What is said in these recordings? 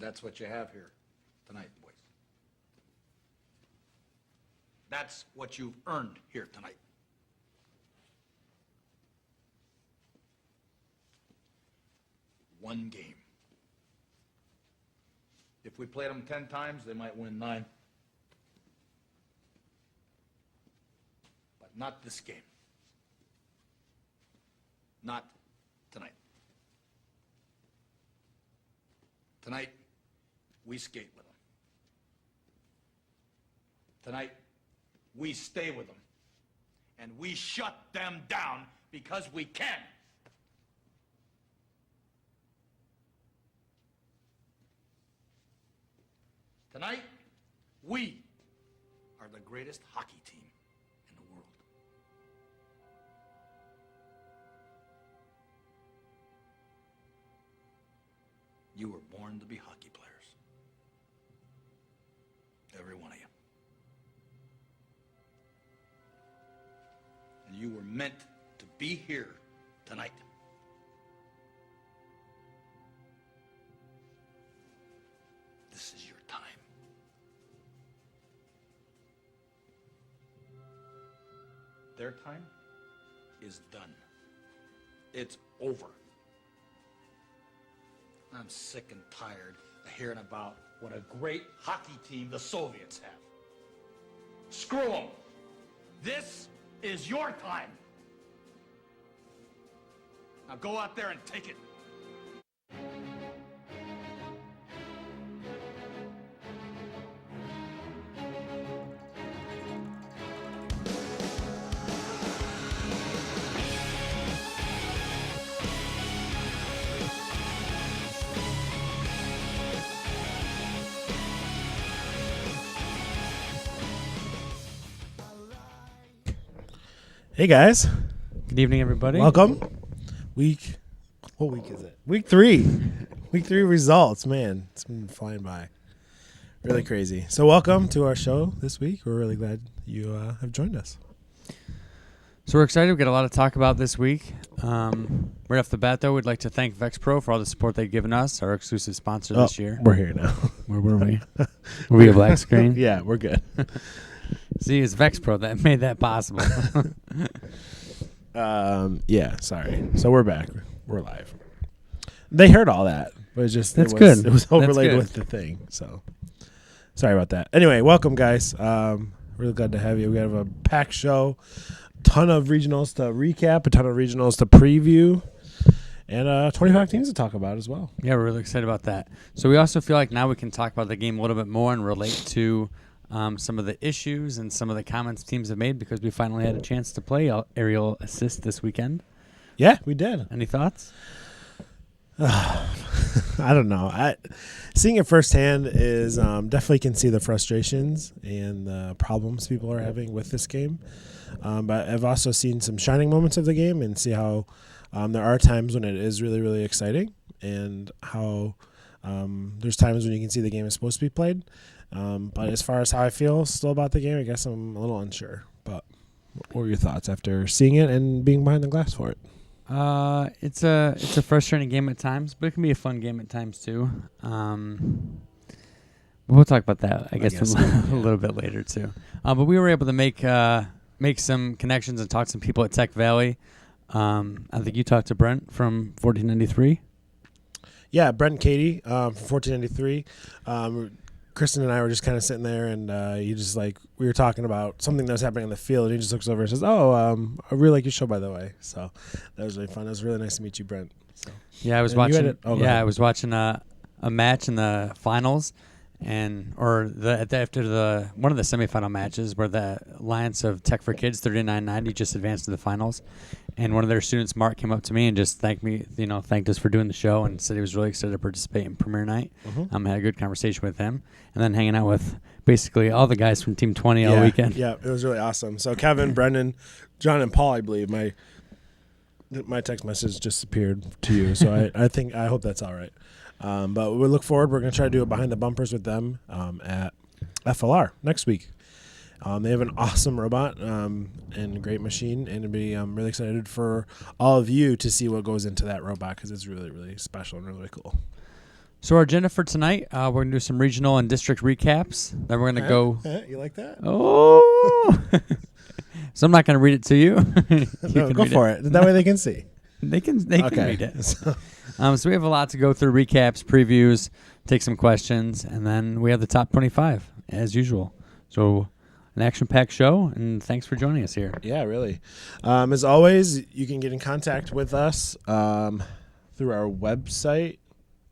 That's what you have here tonight, boys. That's what you've earned here tonight. One game. If we played them 10 times, they might win 9. But not this game. Not tonight. Tonight, we skate with them. Tonight, we stay with them. And we shut them down because we can. Tonight, we are the greatest hockey team in the world. You were born to be hockey players. Every one of you. And you were meant to be here tonight. This is your time. Their time is done. It's over. I'm sick and tired of hearing about what a great hockey team the Soviets have. Screw them. This is your time. Now go out there and take it. Hey guys, Good evening, everybody. welcome. What week is it? Week 3. Week 3 results, man. It's been flying by. Really crazy. So welcome to our show this week. We're really glad you have joined us. So we're excited. We've got a lot to talk about this week. Right off the bat, though, we'd like to thank VexPro for all the support they've given us, our exclusive sponsor this year. We're here now. Where were we? Were we a black screen? Yeah, we're good. See, it's VexPro that made that possible. Yeah, sorry. So we're back. We're live. They heard all that, but it's just That's it was, good. It was overlaid good. with the thing. So sorry about that. Anyway, welcome guys. Really glad to have you. We have a packed show, ton of regionals to recap, a ton of regionals to preview, and 25 teams to talk about as well. Yeah, we're really excited about that. So we also feel like now we can talk about the game a little bit more and relate to some of the issues and some of the comments teams have made because we finally had a chance to play aerial assist this weekend. Yeah, we did. Any thoughts? I don't know. Seeing it firsthand is definitely can see the frustrations and the problems people are having with this game. But I've also seen some shining moments of the game and see how there are times when it is really, really exciting and how there's times when you can see the game is supposed to be played. But as far as how I feel still about the game, I guess I'm a little unsure. But what were your thoughts after seeing it and being behind the glass for it? It's a frustrating game at times, but it can be a fun game at times too. We'll talk about that, I guess a little bit later too. But we were able to make some connections and talk to some people at Tech Valley. I think you talked to Brent from 1493. Yeah, Brent and Katie from 1493. Kristen and I were just kind of sitting there, and we were talking about something that was happening on the field, and he just looks over and says, I really like your show, by the way. So that was really fun. It was really nice to meet you, Brent. So. Yeah, I was watching a match in the finals, after one of the semifinal matches where the Alliance of Tech for Kids 3990 just advanced to the finals, and one of their students, Mark, came up to me and just thanked us for doing the show and said he was really excited to participate in premiere night. I had a good conversation with him, and then hanging out with basically all the guys from Team 20 all weekend. Yeah, it was really awesome. So Kevin, Brendan, John, and Paul, I believe my text message disappeared to you, so I hope that's all right. But we look forward. We're going to try to do it behind the bumpers with them at FLR next week. They have an awesome robot and a great machine, and I'm really excited for all of you to see what goes into that robot because it's really, really special and really cool. So our agenda for tonight, we're going to do some regional and district recaps. Then we're going to go... You like that? Oh! So I'm not going to read it to you. No, go for it. That way they can see. They can read it. So we have a lot to go through: recaps, previews, take some questions, and then we have the top 25 as usual. So an action-packed show, and thanks for joining us here. Yeah, really. As always, you can get in contact with us through our website.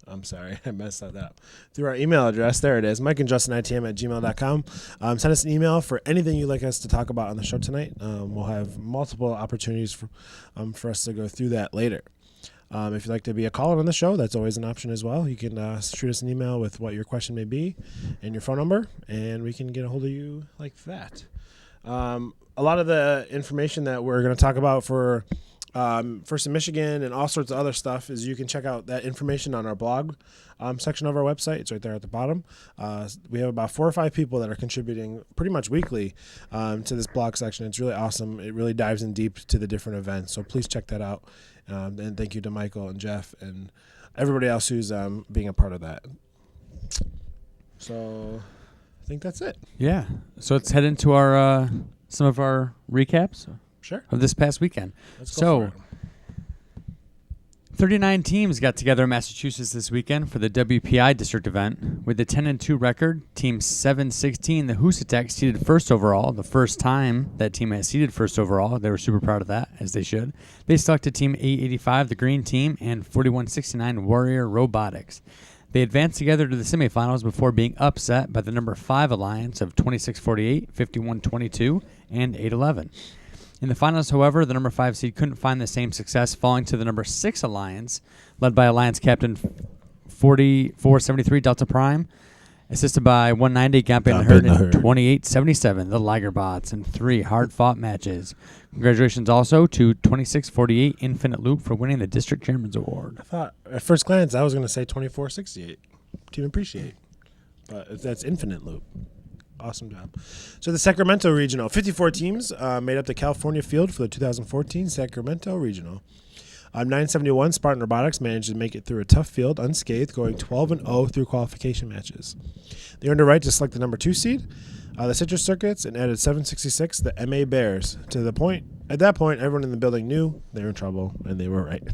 I'm sorry, I messed that up. Through our email address, there it is, mikeandjustinitm@gmail.com. Send us an email for anything you'd like us to talk about on the show tonight. We'll have multiple opportunities for us to go through that later. If you'd like to be a caller on the show, that's always an option as well. You can shoot us an email with what your question may be and your phone number, and we can get a hold of you like that. A lot of the information that we're going to talk about for First in Michigan and all sorts of other stuff is you can check out that information on our blog section of our website. It's right there at the bottom. We have about 4 or 5 people that are contributing pretty much weekly to this blog section. It's really awesome. It really dives in deep to the different events. So please check that out. And thank you to Michael and Jeff and everybody else who's being a part of that. So I think that's it. Yeah. So let's head into our some of our recaps. Sure. Of this past weekend. Let's go for it. 39 teams got together in Massachusetts this weekend for the WPI district event. With a 10-2 record, Team 716, the Housatech, seeded first overall. The first time that team has seeded first overall. They were super proud of that, as they should. They selected Team 885, the Green Team, and 4169, Warrior Robotics. They advanced together to the semifinals before being upset by the number 5 alliance of 2648, 5122, and 811. In the finals, however, the number 5 seed couldn't find the same success, falling to the number 6 alliance, led by Alliance Captain 4473 Delta Prime, assisted by 190 Gampe in the Herd and 2877 the Ligerbots in 3 hard-fought matches. Congratulations also to 2648 Infinite Loop for winning the District Chairman's Award. I thought at first glance I was going to say 2468. Team Appreciate. But that's Infinite Loop. Awesome job. So the Sacramento Regional, 54 teams made up the California field for the 2014 Sacramento Regional. 971 Spartan Robotics managed to make it through a tough field unscathed, going 12-0 through qualification matches. They earned a right to select the number 2 seed, the Citrus Circuits, and added 766, the MA Bears, to the point. At that point, everyone in the building knew they were in trouble, and they were right.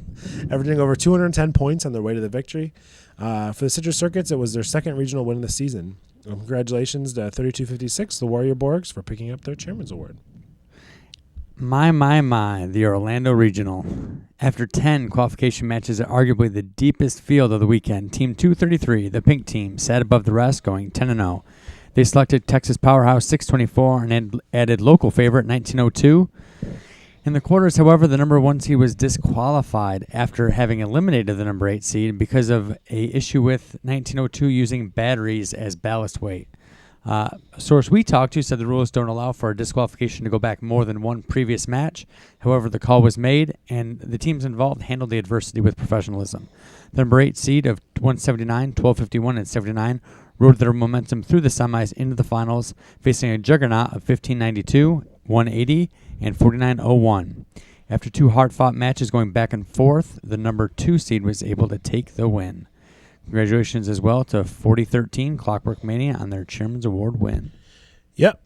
Averaging over 210 points on their way to the victory. For the Citrus Circuits, it was their second regional win of the season. Congratulations to 3256, the Warrior Borgs, for picking up their Chairman's Award. My, the Orlando Regional. After 10 qualification matches at arguably the deepest field of the weekend, Team 233, the Pink Team, sat above the rest, going 10-0. They selected Texas Powerhouse 624 and added local favorite 1902. In the quarters, however, the number 1 seed was disqualified after having eliminated the number 8 seed because of a issue with 1902 using batteries as ballast weight. A source we talked to said the rules don't allow for a disqualification to go back more than one previous match. However, the call was made, and the teams involved handled the adversity with professionalism. The number 8 seed of 179, 1251, and 79 rode their momentum through the semis into the finals, facing a juggernaut of 1592, 180, and 4901. After 2 hard-fought matches going back and forth, the number 2 seed was able to take the win. Congratulations as well to 4013 Clockwork Mania on their Chairman's Award win. Yep.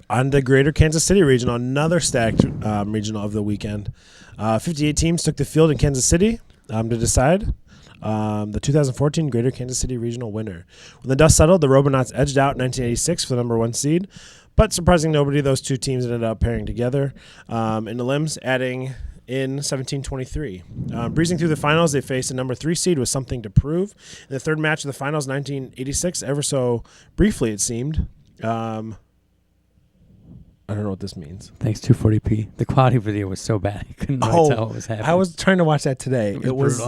On the Greater Kansas City Regional, another stacked regional of the weekend. 58 teams took the field in Kansas City to decide the 2014 Greater Kansas City Regional winner. When the dust settled, the Robonauts edged out 1986 for the number 1 seed. But surprising nobody, those 2 teams ended up pairing together in the limbs, adding in 1723. Breezing through the finals, they faced a number 3 seed with something to prove. In the third match of the finals, 1986, ever so briefly it seemed. I don't know what this means. Thanks, 240p. The quality video was so bad I couldn't really tell what was happening. I was trying to watch that today. It was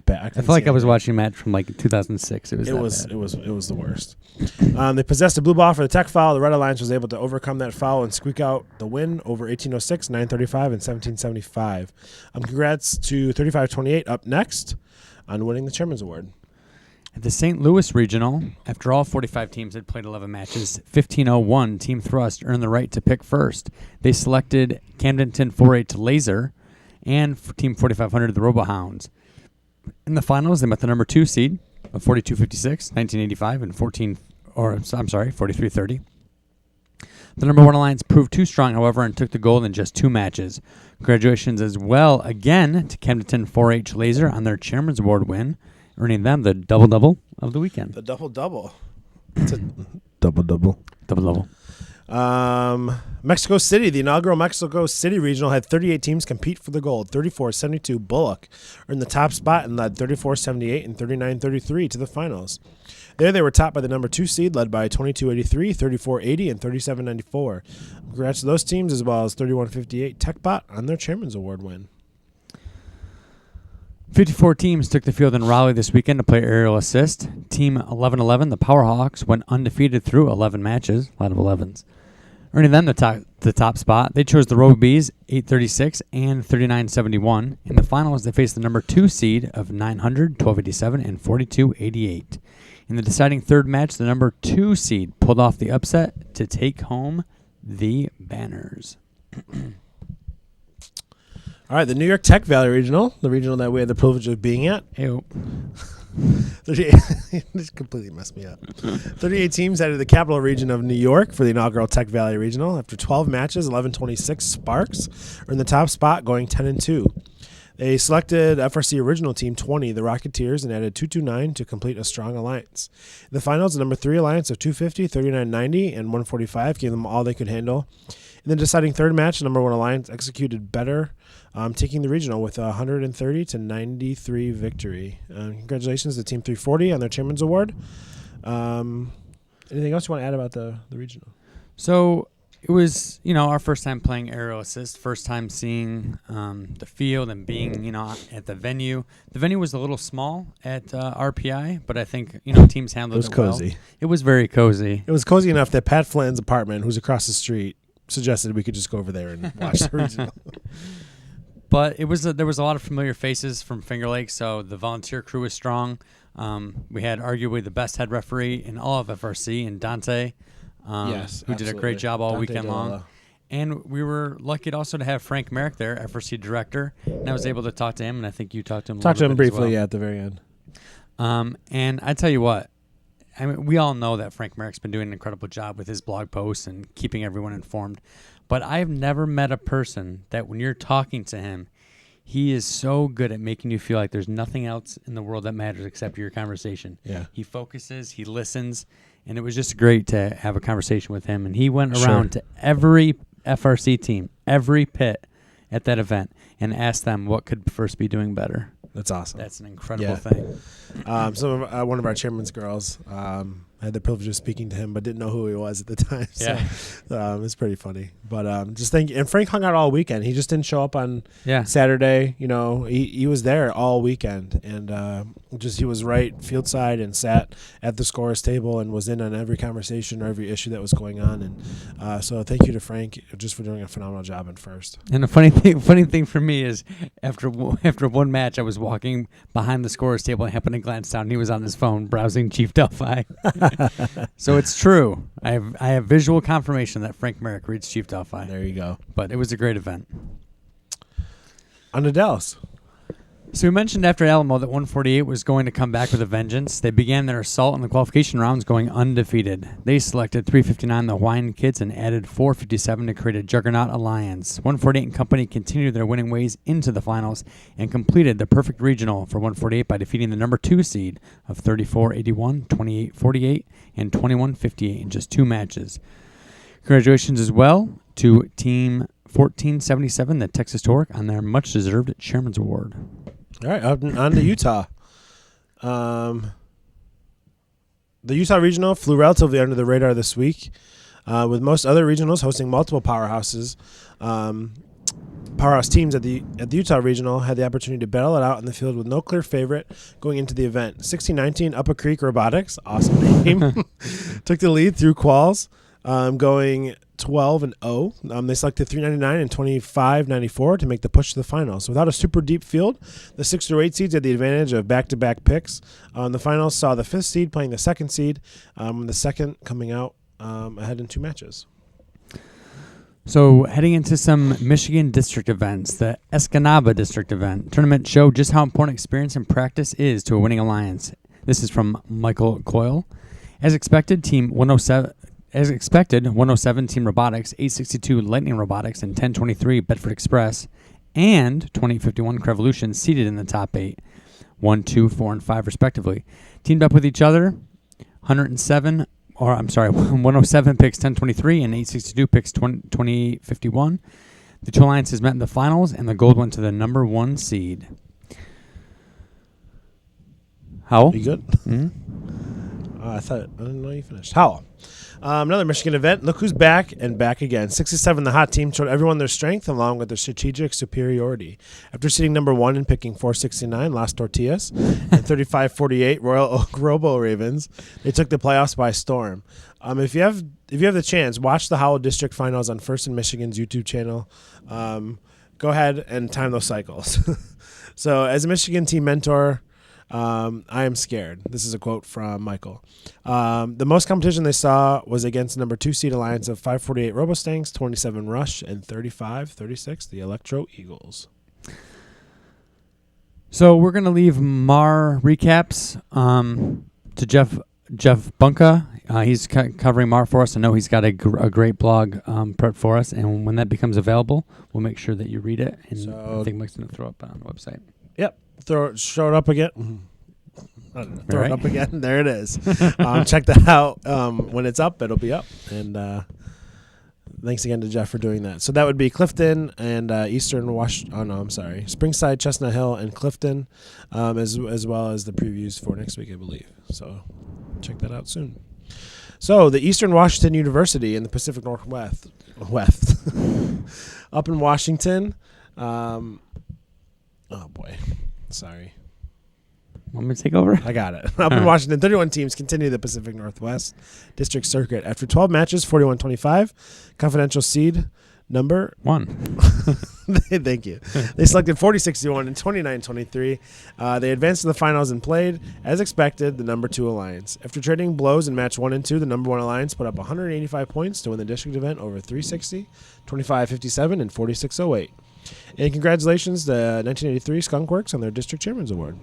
bad. I felt like I was watching a match from like 2006. It was the worst. They possessed a blue ball for the tech foul. The Red Alliance was able to overcome that foul and squeak out the win over 1806, 935, and 1775. Congrats to 3528 up next on winning the Chairman's Award. At the St. Louis Regional, after all 45 teams had played 11 matches, 1501 Team Thrust earned the right to pick first. They selected Camdenton 48 to Laser and Team 4500 the RoboHounds. In the finals, they met the number 2 seed, of 42-56, 1985, and 43-30. The number 1 Alliance proved too strong, however, and took the gold in just 2 matches. Congratulations as well again to Camden 4-H Laser on their Chairman's Award win, earning them the double-double of the weekend. The double-double. It's a double-double. Double-double. Mexico City, the inaugural Mexico City regional had 38 teams compete for the gold. 34-72 Bullock earned the top spot and led 34-78 and 39-33 to the finals. There they were topped by the number 2 seed, led by 22-83, 34-80, and 37-94. Congrats to those teams, as well as 31-58 TechBot on their Chairman's Award win. 54 teams took the field in Raleigh this weekend to play aerial assist. Team 11-11, the Powerhawks, went undefeated through 11 matches, a lot of 11s, earning them the top spot. They chose the Rogue Bees, 8-36 and 39-71. In the finals, they faced the number 2 seed of 900, 12-87, and 42-88. In the deciding third match, the number 2 seed pulled off the upset to take home the banners. All right, the New York Tech Valley Regional, the regional that we had the privilege of being at. Ew. 38 this completely messed me up. 38 teams headed to the capital region of New York for the inaugural Tech Valley Regional. After 12 matches, 11-26 Sparks are in the top spot, going 10-2. They selected FRC Original Team 20, the Rocketeers, and added 229 to complete a strong alliance. In the finals, the number 3 alliance of 250, 39-90, and 145 gave them all they could handle. In the deciding third match, the number 1 alliance executed better, taking the regional with a 130-93 victory. Congratulations to Team 340 on their Chairman's Award. Anything else you want to add about the regional? So it was, our first time playing aerial assist, first time seeing the field and being, at the venue. The venue was a little small at RPI, but I think, teams handled it well. It was cozy. It was very cozy. It was cozy enough that Pat Flynn's apartment, who's across the street, suggested we could just go over there and watch the regional. But there was a lot of familiar faces from Finger Lakes, so the volunteer crew was strong. We had arguably the best head referee in all of FRC, in Dante. Yes, who did a great job all weekend long. And we were lucky also to have Frank Merrick there, FRC director, and I was able to talk to him, and I think you talked to him briefly at the very end. And I tell you what, we all know that Frank Merrick's been doing an incredible job with his blog posts and keeping everyone informed, but I've never met a person that when you're talking to him, he is so good at making you feel like there's nothing else in the world that matters except your conversation. Yeah. He focuses, he listens, and it was just great to have a conversation with him. And he went around to every FRC team, every pit at that event, and asked them what could first be doing better. That's awesome. That's an incredible thing. One of our chairman's girls had the privilege of speaking to him, but didn't know who he was at the time. So it's pretty funny. But just thank you. And Frank hung out all weekend. He just didn't show up on Saturday. He was there all weekend, and he was right field side and sat at the scorer's table and was in on every conversation or every issue that was going on. And so thank you to Frank just for doing a phenomenal job in first. And the funny thing for me is after one match, I was walking behind the scorer's table and happened to glance down, and he was on his phone browsing Chief Delphi. So it's true. I have visual confirmation that Frank Merrick reads Chief Delphi. There you go. But it was a great event. On to Dallas. So we mentioned after Alamo that 148 was going to come back with a vengeance. They began their assault in the qualification rounds going undefeated. They selected 359 the Hawaiian Kids and added 457 to create a juggernaut alliance. 148 and company continued their winning ways into the finals and completed the perfect regional for 148 by defeating the number 2 seed of 34-81, 28-48, and 21-58 in just 2 matches. Congratulations as well to Team 1477, the Texas Torque, on their much-deserved Chairman's Award. All right, on to Utah. The Utah Regional flew relatively under the radar this week, with most other regionals hosting multiple powerhouses. Powerhouse teams at the Utah Regional had the opportunity to battle it out in the field with no clear favorite going into the event. 1619 Upper Creek Robotics, awesome name, took the lead through quals, going 12-0. They selected 399 and 2594 to make the push to the finals. Without a super deep field, the 6 through 8 seeds had the advantage of back-to-back picks. The finals saw the 5th seed playing the 2nd seed, the 2nd coming out ahead in 2 matches. So heading into some Michigan district events, the Escanaba district event tournament showed just how important experience and practice is to a winning alliance. This is from Michael Coyle. As expected, 107 Team Robotics, 862 Lightning Robotics, and 1023 Bedford Express, and 2851 Crevolution seated in the top 8, 1, 2, 4, and 5 respectively. Teamed up with each other, 107 picks 1023 and 862 picks 2051. The two alliances met in the finals, and the gold went to the number 1 seed. Howell? You good? Mm-hmm. I didn't know you finished. Howell. Another Michigan event. Look who's back and back again. 67, the hot team, showed everyone their strength along with their strategic superiority. After sitting number 1 and picking 469 Las Tortillas and 35-48 Royal Oak Robo Ravens, they took the playoffs by storm. If you have the chance, watch the Howell District Finals on First and Michigan's YouTube channel. Go ahead and time those cycles. So, as a Michigan team mentor, I am scared. This is a quote from Michael. The most competition they saw was against number 2 seed alliance of 548 Robostanks, 27 Rush, and 35-36 the Electro Eagles. So we're going to leave Mar recaps to Jeff Bunka. He's covering Mar for us. I know he's got a great blog prepped for us, and when that becomes available, we'll make sure that you read it. And I think Mike's going to throw it up on the website. Yep. Show it up again. Throw it up again. There it is. Check that out. When it's up, it'll be up. And thanks again to Jeff for doing that. So that would be Clifton and Springside, Chestnut Hill, and Clifton, as well as the previews for next week, I believe. So check that out soon. So the Eastern Washington University in the Pacific Northwest, up in Washington. Oh boy. Sorry. Want me to take over? I got it. Up in Washington, 31 teams continue the Pacific Northwest District Circuit. After 12 matches, 41-25, confidential seed number 1. Thank you. They selected 40-61 and 29-23. They advanced to the finals and played, as expected, the number 2 alliance. After trading blows in match 1 and 2, the number 1 alliance put up 185 points to win the district event over 360, 25-57, and 46-08. And congratulations to 1983 Skunk Works on their District Chairman's Award.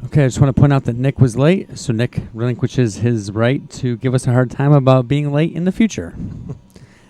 Okay, I just want to point out that Nick was late, so Nick relinquishes his right to give us a hard time about being late in the future.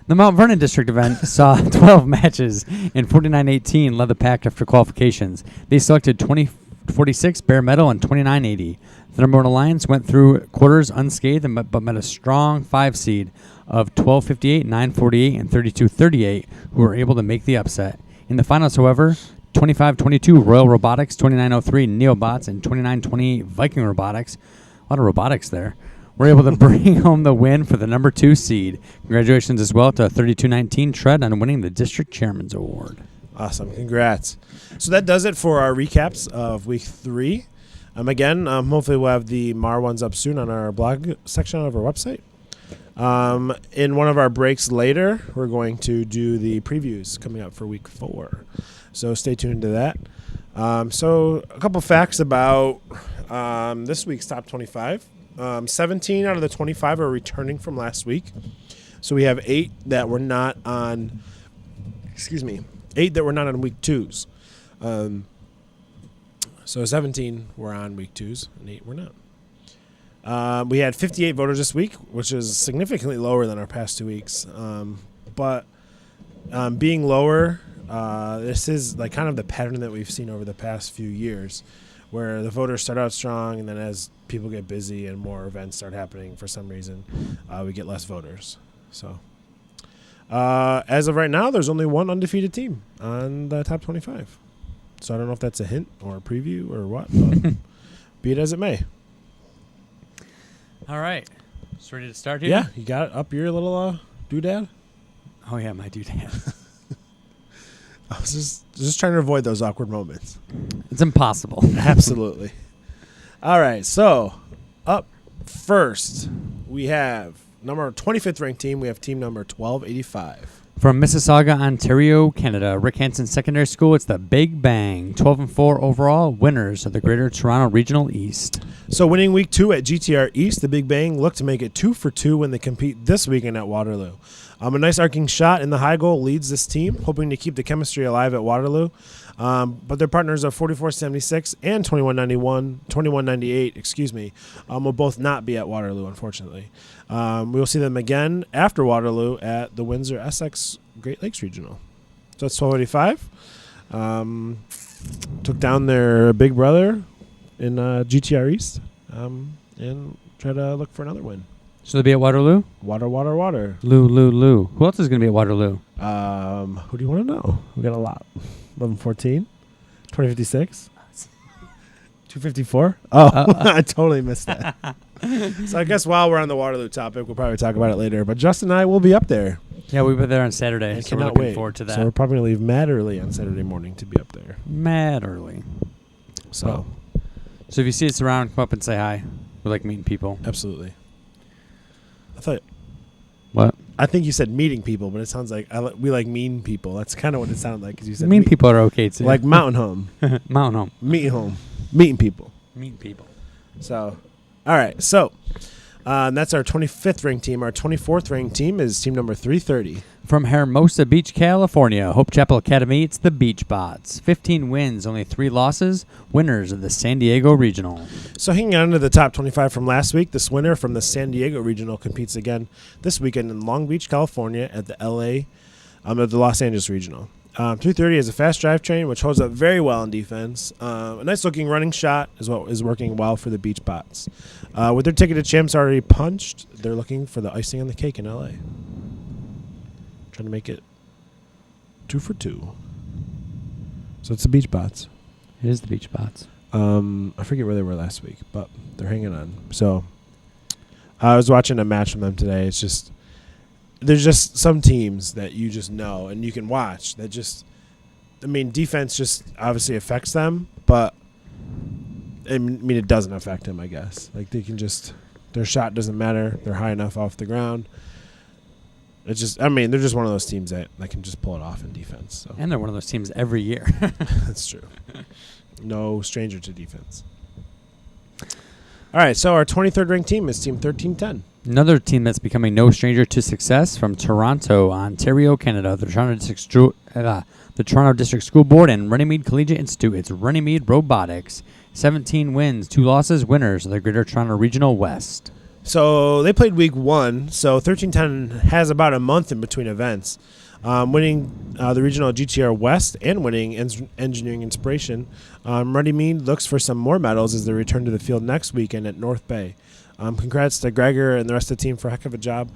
The Mount Vernon District event saw 12 matches, and 49-18 led the pack after qualifications. They selected 20-46 bare metal and 29-80. The number 1 alliance went through quarters unscathed but met a strong 5 seed of 12-58, 9-48, and 32-38, who were able to make the upset. In the finals, however, 25-22 Royal Robotics, 29-03 Neobots, and 29-28 Viking Robotics, a lot of robotics there, were able to bring home the win for the number 2 seed. Congratulations as well to 32-19 Tread on winning the District Chairman's Award. Awesome. Congrats. So that does it for our recaps of Week 3. Again, hopefully we'll have the MAR ones up soon on our blog section of our website. In one of our breaks later, we're going to do the previews coming up for Week 4. So stay tuned to that. So a couple facts about this week's top 25. 17 out of the 25 are returning from last week. So we have 8 that were not on. 8 that were not on week 2s. So 17 were on week 2s and 8 were not. We had 58 voters this week, which is significantly lower than our past 2 weeks. But being lower, this is like kind of the pattern that we've seen over the past few years, where the voters start out strong, and then as people get busy and more events start happening for some reason, we get less voters. So as of right now, there's only one undefeated team on the top 25. So I don't know if that's a hint or a preview or what, but be it as it may. All right. So ready to start here? Yeah, you got it up your little doodad? Oh, yeah, my doodad. I was just trying to avoid those awkward moments. It's impossible. Absolutely. All right, so up first, we have number 25th ranked team. We have team number 1285. From Mississauga, Ontario, Canada, Rick Hansen Secondary School, it's the Big Bang. 12-4 overall, winners of the Greater Toronto Regional East. So winning week 2 at GTR East, the Big Bang look to make it 2 for 2 when they compete this weekend at Waterloo. A nice arcing shot in the high goal leads this team, hoping to keep the chemistry alive at Waterloo. But their partners of 4476 and 2198, will both not be at Waterloo, unfortunately. We will see them again after Waterloo at the Windsor Essex Great Lakes Regional. So that's 1285. Took down their big brother in GTR East and try to look for another win. So they'll be at Waterloo? Water. Lou. Who else is going to be at Waterloo? Who do you want to know? We got a lot. 1114, 2056, 254. Oh, I totally missed that. So I guess while we're on the Waterloo topic, we'll probably talk about it later. But Justin and I will be up there. Yeah, we'll be there on Saturday, I so we're cannot looking wait. forward to that. So we're probably going to leave mad early on Saturday morning to be up there. Mad early. So if you see us around, come up and say hi. We like meeting people. absolutely. I thought. What? I think you said meeting people, but it sounds like we like mean people. That's kind of what it sounded like because you said Mean people are okay too. like Mountain Home, Mountain Home. meeting people. Mean people. So, all right. So, that's our 25th ranked team. Our 24th ranked team is team number 330. From Hermosa Beach, California, Hope Chapel Academy, it's the Beach Bots. 15 wins, only 3 losses, winners of the San Diego Regional. So hanging on to the top 25 from last week, this winner from the San Diego Regional competes again this weekend in Long Beach, California at the the Los Angeles Regional. 330 is a fast drivetrain, which holds up very well in defense. A nice-looking running shot is what is working well for the Beach Bots. With their ticketed champs already punched, they're looking for the icing on the cake in L.A. Trying to make it 2 for 2. So it's the Beach Bots. It is the Beach Bots. I forget where they were last week, but they're hanging on. So I was watching a match from them today. It's just there's just some teams that you just know and you can watch that just, I mean, defense just obviously affects them, but I mean, it doesn't affect them, I guess. Like they can just, their shot doesn't matter. They're high enough off the ground. It's just, I mean, they're just one of those teams that can just pull it off in defense. So. And they're one of those teams every year. That's true. No stranger to defense. All right, so our 23rd ranked team is Team 1310. Another team that's becoming no stranger to success from Toronto, Ontario, Canada, the Toronto District School Board and Runnymede Collegiate Institute. It's Runnymede Robotics. 17 wins, 2 losses, winners of the Greater Toronto Regional West. So they played week 1, so 1310 has about a month in between events. Winning the regional GTR West and winning Engineering Inspiration. Runnymede looks for some more medals as they return to the field next weekend at North Bay. Congrats to Gregor and the rest of the team for a heck of a job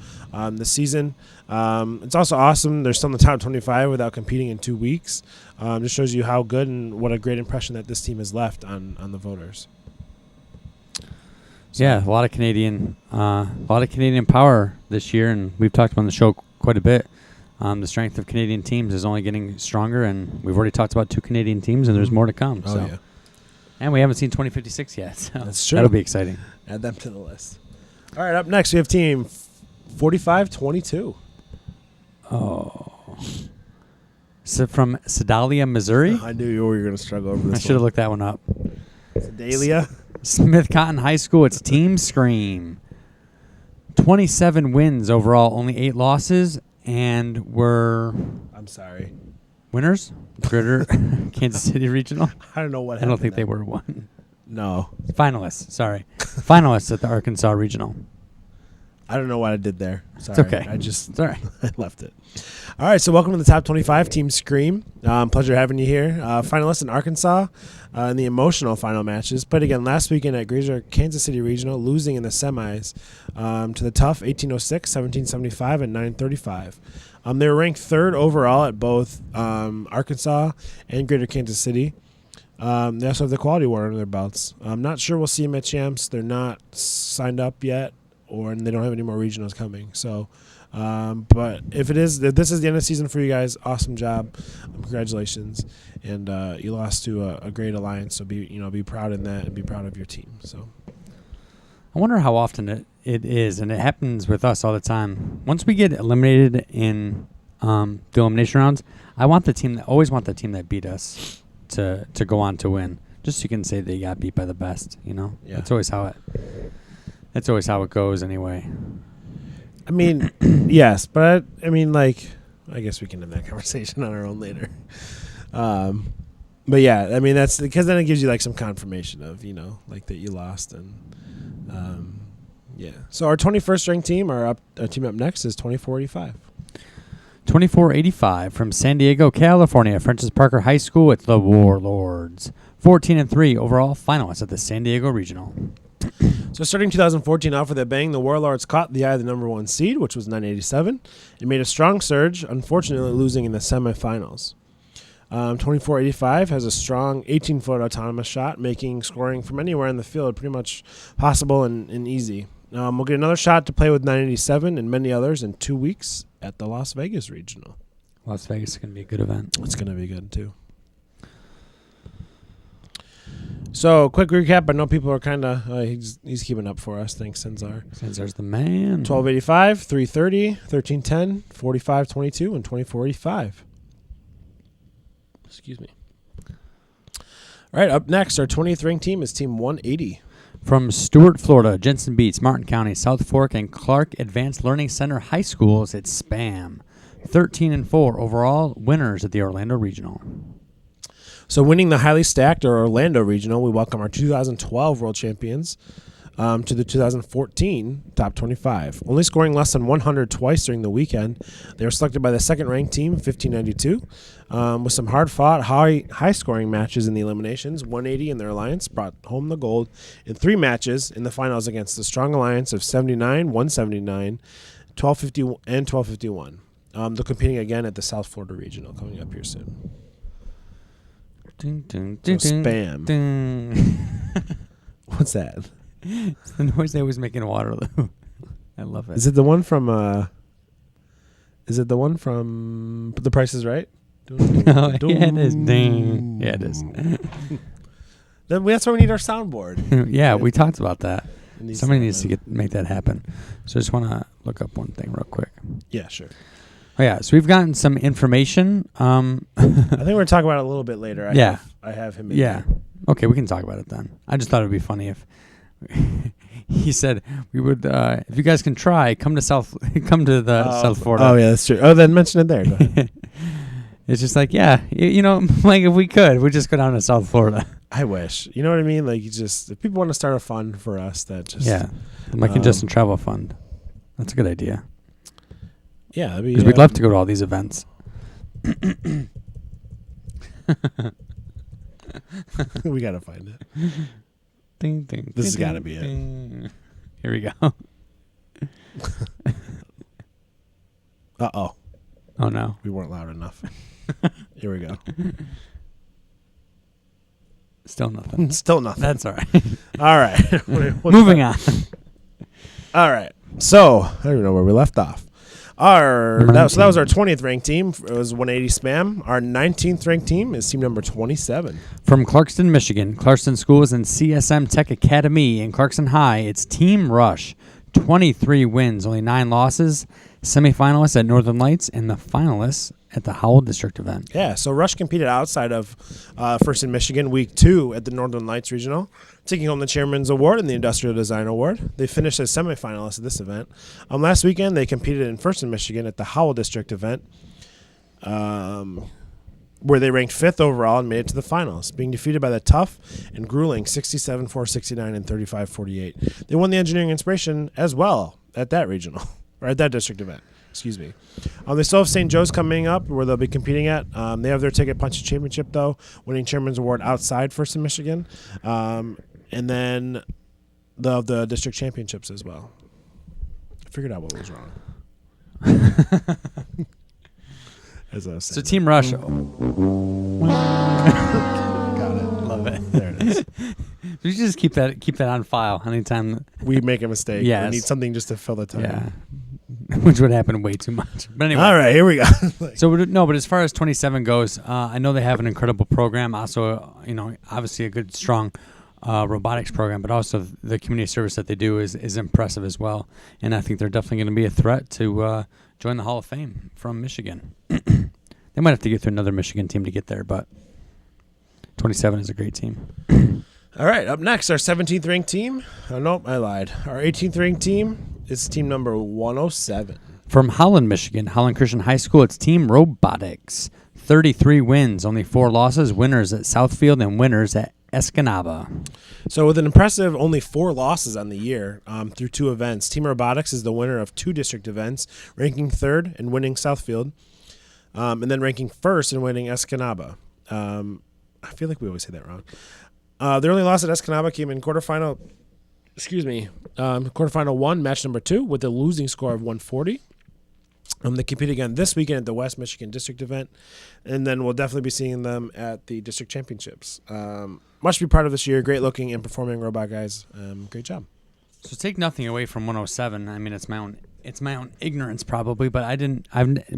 this season. It's also awesome they're still in the top 25 without competing in 2 weeks. Just shows you how good and what a great impression that this team has left on the voters. So. Yeah, a lot of Canadian power this year, and we've talked about on the show quite a bit. The strength of Canadian teams is only getting stronger, and we've already talked about 2 Canadian teams, and there's more to come. Oh, so. yeah. And we haven't seen 2056 yet, so that's true. That'll be exciting. Add them to the list. All right, up next we have team 4522. Oh. So from Sedalia, Missouri? I knew you were going to struggle over this. I should have looked that one up. Sedalia? Smith Cotton High School, it's Team Scream. 27 wins overall, only 8 losses, and I'm sorry. Winners? Greater Kansas City Regional? I don't know what I happened. don't think there. they were one. No. Finalists, sorry. Finalists at the Arkansas Regional. I don't know what I did there. Sorry. It's okay. I just It's all right. I left it. All right, so welcome to the top 25, Team Scream. Pleasure having you here. Finalists in Arkansas in the emotional final matches. Played again last weekend at Greater Kansas City Regional, losing in the semis to the tough 1806, 1775, and 935. They were ranked 3rd overall at both Arkansas and Greater Kansas City. They also have the Quality Award under their belts. I'm not sure we'll see them at Champs. They're not signed up yet, and they don't have any more regionals coming. So, but if this is the end of the season for you guys, awesome job, congratulations, and you lost to a great alliance. So be proud in that and be proud of your team. So, I wonder how often it is, and it happens with us all the time. Once we get eliminated in the elimination rounds, always want the team that beat us to go on to win. just so you can say they got beat by the best. Yeah. That's always how it goes anyway. I mean, yes, but I mean, like, I guess we can have that conversation on our own later. But yeah, I mean, that's because then it gives you like some confirmation of, like that you lost. And yeah. So our 21st ranked team, our team up next is 2485. 2485 from San Diego, California, Francis Parker High School. It's the Warlords. 14-3 overall finalists at the San Diego Regional. So starting 2014 off with a bang, the Warlords caught the eye of the number 1 seed, which was 987, and made a strong surge, unfortunately losing in the semifinals. 2485 has a strong 18-foot autonomous shot, making scoring from anywhere in the field pretty much possible and easy. We'll get another shot to play with 987 and many others in 2 weeks at the Las Vegas Regional. Las Vegas is going to be a good event. It's going to be good, too. So, quick recap. I know people are kind of, he's keeping up for us. Thanks, Senzar. Senzar's the man. 1285, 330, 1310, 4522, and 2485. Excuse me. All right, up next, our 20th ranked team is Team 180. From Stuart, Florida, Jensen Beats, Martin County, South Fork, and Clark Advanced Learning Center High Schools, it's SPAM. 13-4 overall winners at the Orlando Regional. So winning the highly stacked or Orlando Regional, we welcome our 2012 World Champions to the 2014 Top 25. Only scoring less than 100 twice during the weekend, they were selected by the second-ranked team, 1592, with some hard-fought, high-scoring matches in the eliminations. 180 in their alliance brought home the gold in 3 matches in the finals against the strong alliance of 79, 179, 1250, and 1251. They're competing again at the South Florida Regional coming up here soon. Ding, ding, So ding, ding, SPAM. ding. What's that? It's the noise they always make in Waterloo. I love it. Is it the one from The Price is Right? Oh, yeah, it is. Ding. Yeah, it is. That's why we need our soundboard. Yeah, we talked about that. Somebody needs to to make that happen. So I just want to look up one thing real quick. Yeah, sure. Oh, yeah, so we've gotten some information. I think we're going to talk about it a little bit later. I have him in Yeah. here. Okay, we can talk about it then. I just thought it would be funny if he said we would. If you guys can try, come to South Florida. Oh, yeah, that's true. Oh, then mention it there. Go ahead. It's just like, like if we could, we'd just go down to South Florida. I wish. You know what I mean? Like, if people want to start a fund for us, that just... Yeah, like a Justin Travel Fund. That's a good idea. Yeah, that'd be... Because we'd love to go to all these events. We got to find it. Ding, ding. This has ding, got to be ding. Here we go. Uh-oh. Oh, no. We weren't loud enough. Here we go. Still nothing. Still nothing. That's all right. All right. Moving on. All right. So, I don't even know where we left off. That was our 20th ranked team. It was 180 SPAM. Our 19th ranked team is team number 27. From Clarkston, Michigan, Clarkston Schools and CSM Tech Academy in Clarkston High, it's Team Rush. 23 wins, only 9 losses. Semifinalists at Northern Lights and the finalists at the Howell District event. Yeah, so Rush competed outside of First in Michigan week 2 at the Northern Lights Regional, taking home the Chairman's Award and the Industrial Design Award. They finished as semifinalists at this event. Last weekend, they competed in First in Michigan at the Howell District event, where they ranked 5th overall and made it to the finals, being defeated by the tough and grueling 67-469 and 35-48. They won the Engineering Inspiration as well at that regional, or at that district event. Excuse me. They still have St. Joe's coming up where they'll be competing at. They have their ticket punch championship, though, winning Chairman's Award outside First in Michigan. And then the district championships as well. I figured out what was wrong. So Team Rush. Got it. Love it. There it is. We should just keep that on file anytime we make a mistake. Yes. We need something just to fill the time. Yeah. Which would happen way too much. But anyway. All right, here we go. But as far as 27 goes, I know they have an incredible program. Also, obviously a good, strong robotics program, but also the community service that they do is impressive as well. And I think they're definitely going to be a threat to join the Hall of Fame from Michigan. They might have to get through another Michigan team to get there, but 27 is a great team. All right, up next, our 17th ranked team. Oh, nope, I lied. Our 18th ranked team is team number 107. From Holland, Michigan, Holland Christian High School, it's Team Robotics. 33 wins, only 4 losses, winners at Southfield and winners at Escanaba. So with an impressive only 4 losses on the year through 2 events, Team Robotics is the winner of 2 district events, ranking 3rd and winning Southfield, and then ranking 1st and winning Escanaba. I feel like we always say that wrong. Their only loss at Escanaba came in quarterfinal 1, match number 2, with a losing score of 140. They compete again this weekend at the West Michigan District event, and then we'll definitely be seeing them at the district championships. Much to be proud of this year. Great looking and performing robot guys. Great job. So take nothing away from 107. I mean, it's my own ignorance probably, but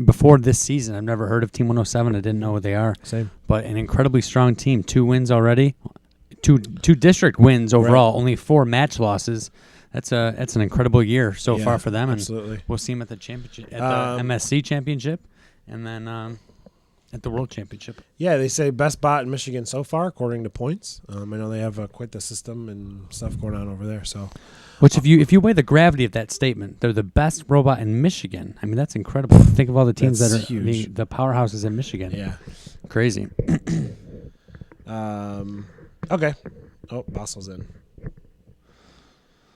before this season, I've never heard of Team 107. I didn't know what they are. Same. But an incredibly strong team. 2 wins already, two district wins overall. Right. Only 4 match losses. That's an incredible year so far for them, and absolutely. We'll see them at the championship, at the MSC championship, and then at the World Championship. Yeah, they say best bot in Michigan so far, according to points. I know they have quite the system and stuff going on over there. So, which if you weigh the gravity of that statement, they're the best robot in Michigan. I mean, that's incredible. Think of all the teams that are huge. The powerhouses in Michigan. Yeah, crazy. Okay. Oh, Bossel's in.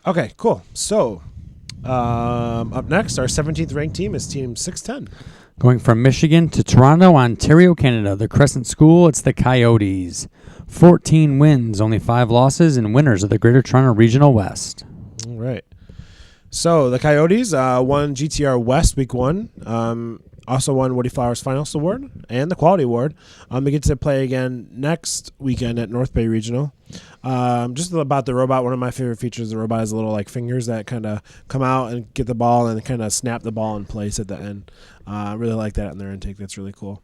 Okay, cool. So, up next, our 17th ranked team is Team 610. Going from Michigan to Toronto, Ontario, Canada, the Crescent School, it's the Coyotes. 14 wins, only 5 losses, and winners of the Greater Toronto Regional West. All right. So, the Coyotes won GTR West Week 1. Also won Woody Flowers Finalist Award and the Quality Award. They get to play again next weekend at North Bay Regional. Just about the robot, one of my favorite features, the robot has little like fingers that kind of come out and get the ball and kind of snap the ball in place at the end. I really like that in their intake. That's really cool.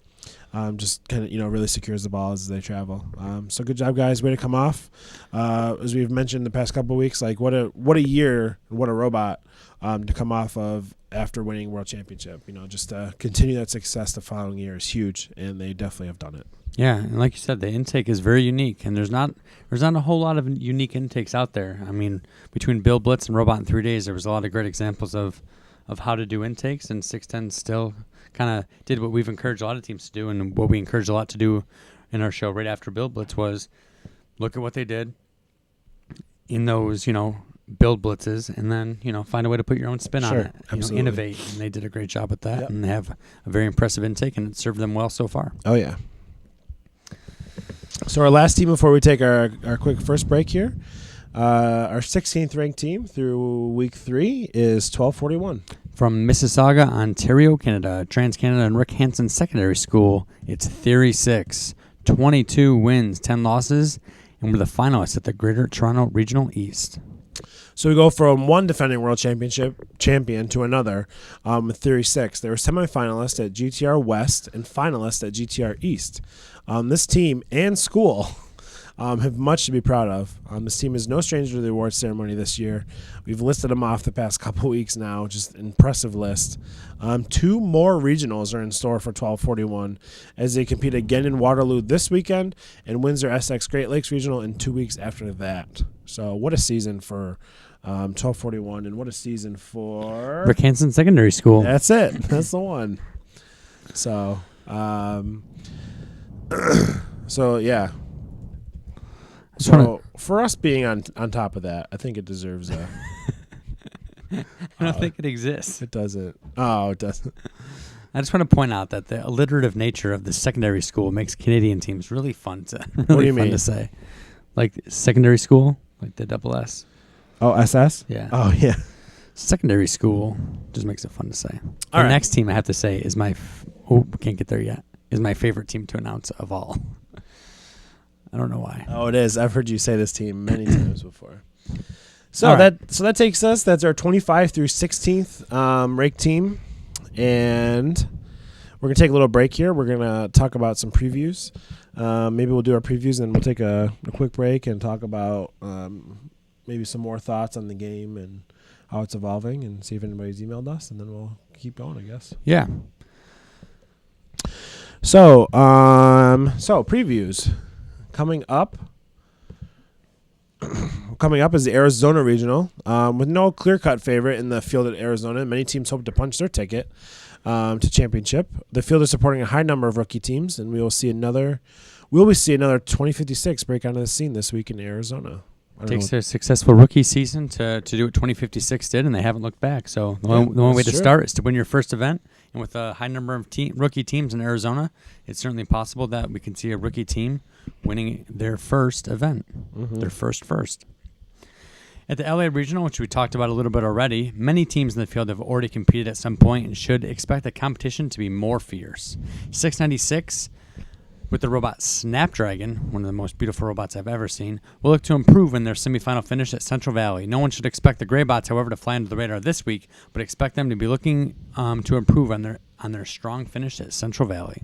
Just kind of, really secures the ball as they travel. So good job, guys. Way to come off. As we've mentioned the past couple of weeks, like what a year, what a robot to come off of after winning World Championship. Just continue that success the following year is huge, and they definitely have done it. Yeah, and like you said, the intake is very unique, and there's not a whole lot of unique intakes out there. I mean, between Bill Blitz and Robot in 3 days, there was a lot of great examples of how to do intakes, and 610 still kind of did what we've encouraged a lot of teams to do, and what we encouraged a lot to do in our show right after Bill Blitz was look at what they did in those, build blitzes, and then, find a way to put your own spin on it. Absolutely. Innovate, and they did a great job at that, Yep. and they have a very impressive intake, and it served them well so far. Oh, yeah. So our last team before we take our quick first break here, our 16th ranked team through week 3 is 1241. From Mississauga, Ontario, Canada, Trans-Canada and Rick Hansen Secondary School, it's Theory 6. 22 wins, 10 losses, and we're the finalists at the Greater Toronto Regional East. So we go from one defending world champion to another with Theory 6. They were semifinalists at GTR West and finalists at GTR East. This team and school have much to be proud of. This team is no stranger to the awards ceremony this year. We've listed them off the past couple weeks now, just an impressive list. 2 more regionals are in store for 1241 as they compete again in Waterloo this weekend and Windsor Essex Great Lakes Regional in 2 weeks after that. So what a season for 1241, and what a season for Rick Hansen Secondary School. That's it. That's the one. So, yeah. So for us being on top of that, I think it deserves a. I don't think it exists. It doesn't. Oh, it doesn't. I just want to point out that the alliterative nature of the secondary school makes Canadian teams really fun to to say. Like secondary school, like the double S. Oh, SS? Yeah. Oh, yeah. Secondary school just makes it fun to say. All right. Next team I have to say is can't get there yet. Is my favorite team to announce of all. I don't know why. Oh, it is. I've heard you say this team many times before. So that takes us. That's our 25 through 16th ranked team, and we're gonna take a little break here. We're gonna talk about some previews. Maybe we'll do our previews, and we'll take a quick break and talk about maybe some more thoughts on the game and how it's evolving, and see if anybody's emailed us, and then we'll keep going, I guess. Yeah. So previews. Coming up is the Arizona Regional, with no clear-cut favorite in the field at Arizona. Many teams hope to punch their ticket to championship. The field is supporting a high number of rookie teams, and we will see another 2056 break onto the scene this week in Arizona. It takes a successful rookie season to do what 2056 did, and they haven't looked back. So the only way to start is to win your first event. And with a high number of rookie teams in Arizona, it's certainly possible that we can see a rookie team winning their first event, their first. At the LA Regional, which we talked about a little bit already, many teams in the field have already competed at some point and should expect the competition to be more fierce. 696, with the robot Snapdragon, one of the most beautiful robots I've ever seen, will look to improve in their semifinal finish at Central Valley. No one should expect the Greybots, however, to fly under the radar this week, but expect them to be looking to improve on their strong finish at Central Valley.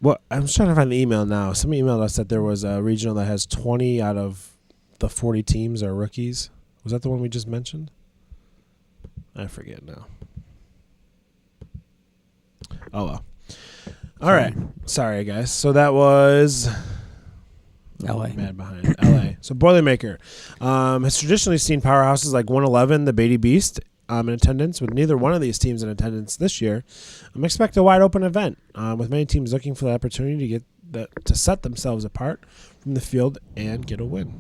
Well, I'm trying to find the email now. Somebody emailed us that there was a regional that has 20 out of the 40 teams are rookies. Was that the one we just mentioned? I forget now. Oh, well. All right. Sorry, guys. So that was LA. Mad behind LA. So Boilermaker has traditionally seen powerhouses like 111, the Beatty Beast, in attendance. With neither one of these teams in attendance this year, expect a wide open event with many teams looking for the opportunity to set themselves apart from the field and get a win.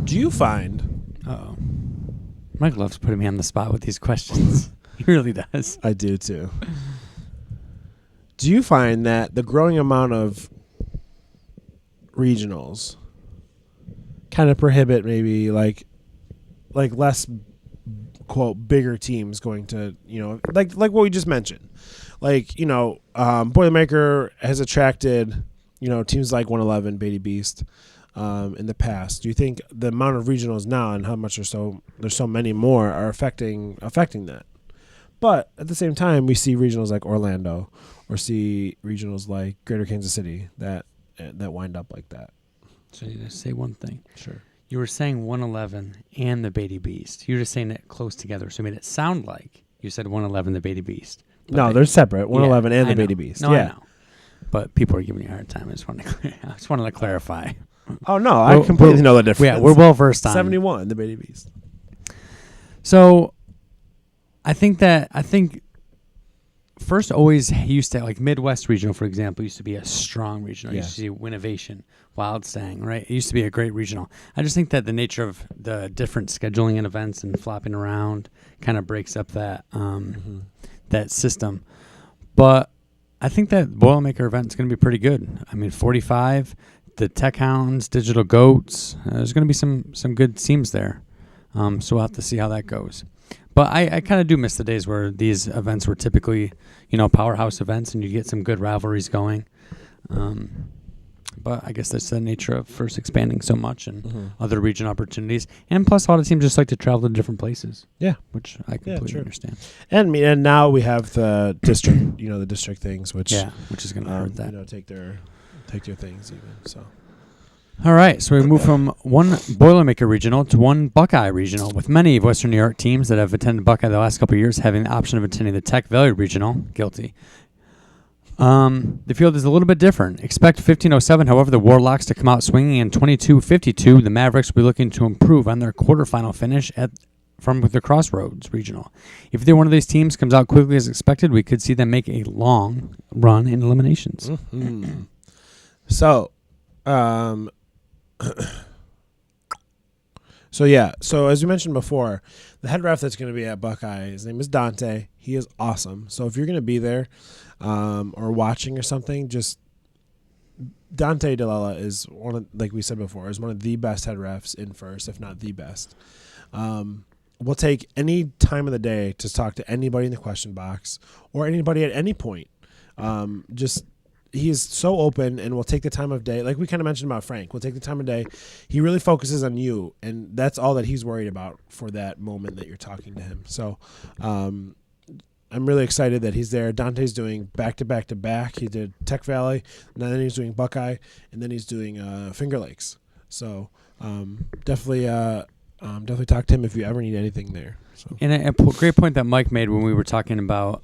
Do you find? Uh-oh. Mike loves putting me on the spot with these questions. He really does. I do too. Do you find that the growing amount of regionals kind of prohibit maybe like less quote bigger teams going to, like what we just mentioned, Boilermaker has attracted teams like 111, Beatty Beast in the past. Do you think the amount of regionals now and how much there's so many more are affecting that? But at the same time, we see regionals like Orlando or see regionals like Greater Kansas City that wind up like that. So you just say one thing. Sure. You were saying 111 and the Beatty Beast. You were just saying it close together, so it made it sound like you said 111, the Beatty Beast. No, they're separate. 111 and the Beatty Beast. No, yeah. I know. But people are giving you a hard time. I just wanted to clarify. Oh no, I completely know the difference. Yeah, we're well versed on 71, the Beatty Beast. So, I think first always used to, like Midwest Regional, for example, used to be a strong regional. Yes. You used to see Winnovation, Wild Stang, right? It used to be a great regional. I just think that the nature of the different scheduling and events and flopping around kind of breaks up that that system. But I think that Boilermaker event is going to be pretty good. I mean, 45, the Tech Hounds, Digital Goats, there's going to be some good teams there. So we'll have to see how that goes. But I kind of do miss the days where these events were typically, powerhouse events and you get some good rivalries going. But I guess that's the nature of first expanding so much and other region opportunities. And plus, a lot of teams just like to travel to different places. Yeah. Which I completely understand. And now we have the district, the district things, which is going to hurt that. Take their things even, so. All right, so we move from one Boilermaker Regional to one Buckeye Regional, with many of Western New York teams that have attended Buckeye the last couple of years having the option of attending the Tech Valley Regional. Guilty. The field is a little bit different. Expect 1507, however, the Warlocks to come out swinging in 2252. The Mavericks will be looking to improve on their quarterfinal finish from the Crossroads Regional. If either one of these teams comes out quickly as expected, we could see them make a long run in eliminations. Mm-hmm. So, So as we mentioned before, the head ref that's going to be at Buckeye, his name is Dante. He is awesome. So if you're going to be there or watching or something, just Dante DeLella is like we said before, is one of the best head refs in first, if not the best. We'll take any time of the day to talk to anybody in the question box or anybody at any point. He is so open and will take the time of day. Like we kind of mentioned about Frank, we'll take the time of day. He really focuses on you, and that's all that he's worried about for that moment that you're talking to him. So I'm really excited that he's there. Dante's doing back-to-back-to-back. He did Tech Valley, and then he's doing Buckeye, and then he's doing Finger Lakes. So definitely definitely talk to him if you ever need anything there. So. And a great point that Mike made when we were talking about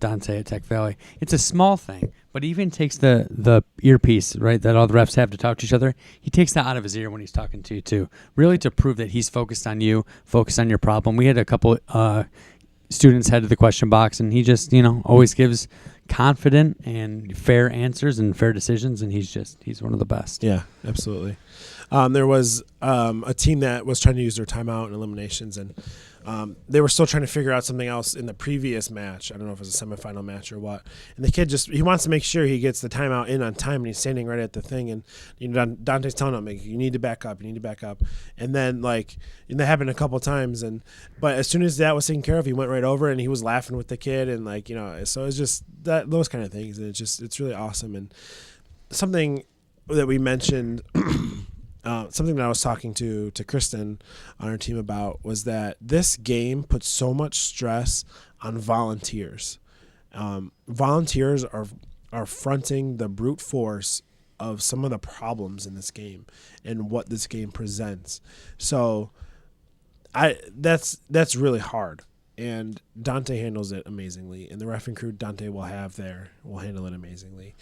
Dante at Tech Valley. It's a small thing, but he even takes the earpiece, right, that all the refs have to talk to each other. He takes that out of his ear when he's talking to you, too, really to prove that he's focused on you, focused on your problem. We had a couple students head to the question box, and he just, always gives confident and fair answers and fair decisions, and he's one of the best. Yeah, absolutely. There was a team that was trying to use their timeout and eliminations, and they were still trying to figure out something else in the previous match. I don't know if it was a semifinal match or what. And the kid he wants to make sure he gets the timeout in on time, and he's standing right at the thing. And Dante's telling him, you need to back up, And then and that happened a couple times. But as soon as that was taken care of, he went right over and he was laughing with the kid, and so it's just those kind of things, and it's really awesome. And something that we mentioned. Something that I was talking to Kristen on our team about was that this game puts so much stress on volunteers. Volunteers are fronting the brute force of some of the problems in this game and what this game presents. So that's really hard. And Dante handles it amazingly, and the ref and crew Dante will have there will handle it amazingly.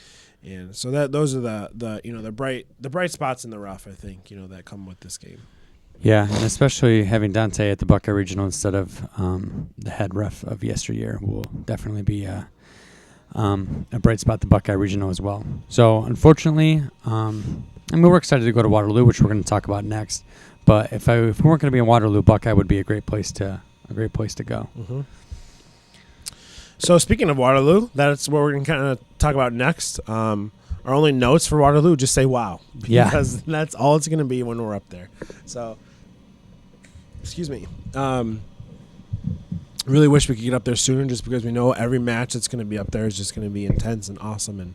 And so those are the bright spots in the rough, I think, that come with this game. Yeah, and especially having Dante at the Buckeye Regional instead of the head ref of yesteryear will definitely be a bright spot at the Buckeye Regional as well. So unfortunately, we're excited to go to Waterloo, which we're going to talk about next. But if we weren't going to be in Waterloo, Buckeye would be a great place to go. Mm-hmm. So speaking of Waterloo, that's what we're going to kind of talk about next. Our only notes for Waterloo, just say wow. Because that's all it's going to be when we're up there. So, excuse me. Really wish we could get up there sooner, just because we know every match that's going to be up there is just going to be intense and awesome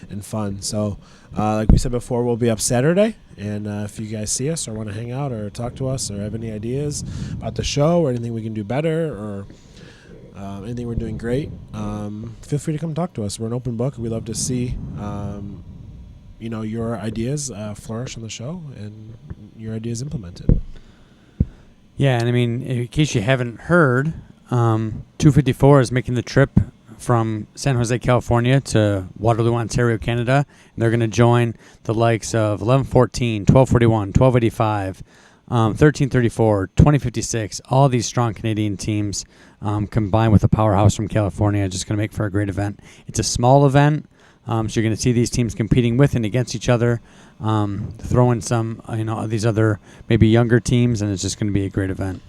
and fun. So, like we said before, we'll be up Saturday. And if you guys see us or want to hang out or talk to us or have any ideas about the show or anything we can do better or anything we're doing great, feel free to come talk to us. We're an open book. We love to see, your ideas flourish on the show and your ideas implemented. Yeah, and in case you haven't heard, 254 is making the trip from San Jose, California to Waterloo, Ontario, Canada. And they're going to join the likes of 1114, 1241, 1285, 1334, 2056, all these strong Canadian teams combined with a powerhouse from California. Just going to make for a great event. It's a small event, so you're going to see these teams competing with and against each other, throw in some these other maybe younger teams, and it's just going to be a great event.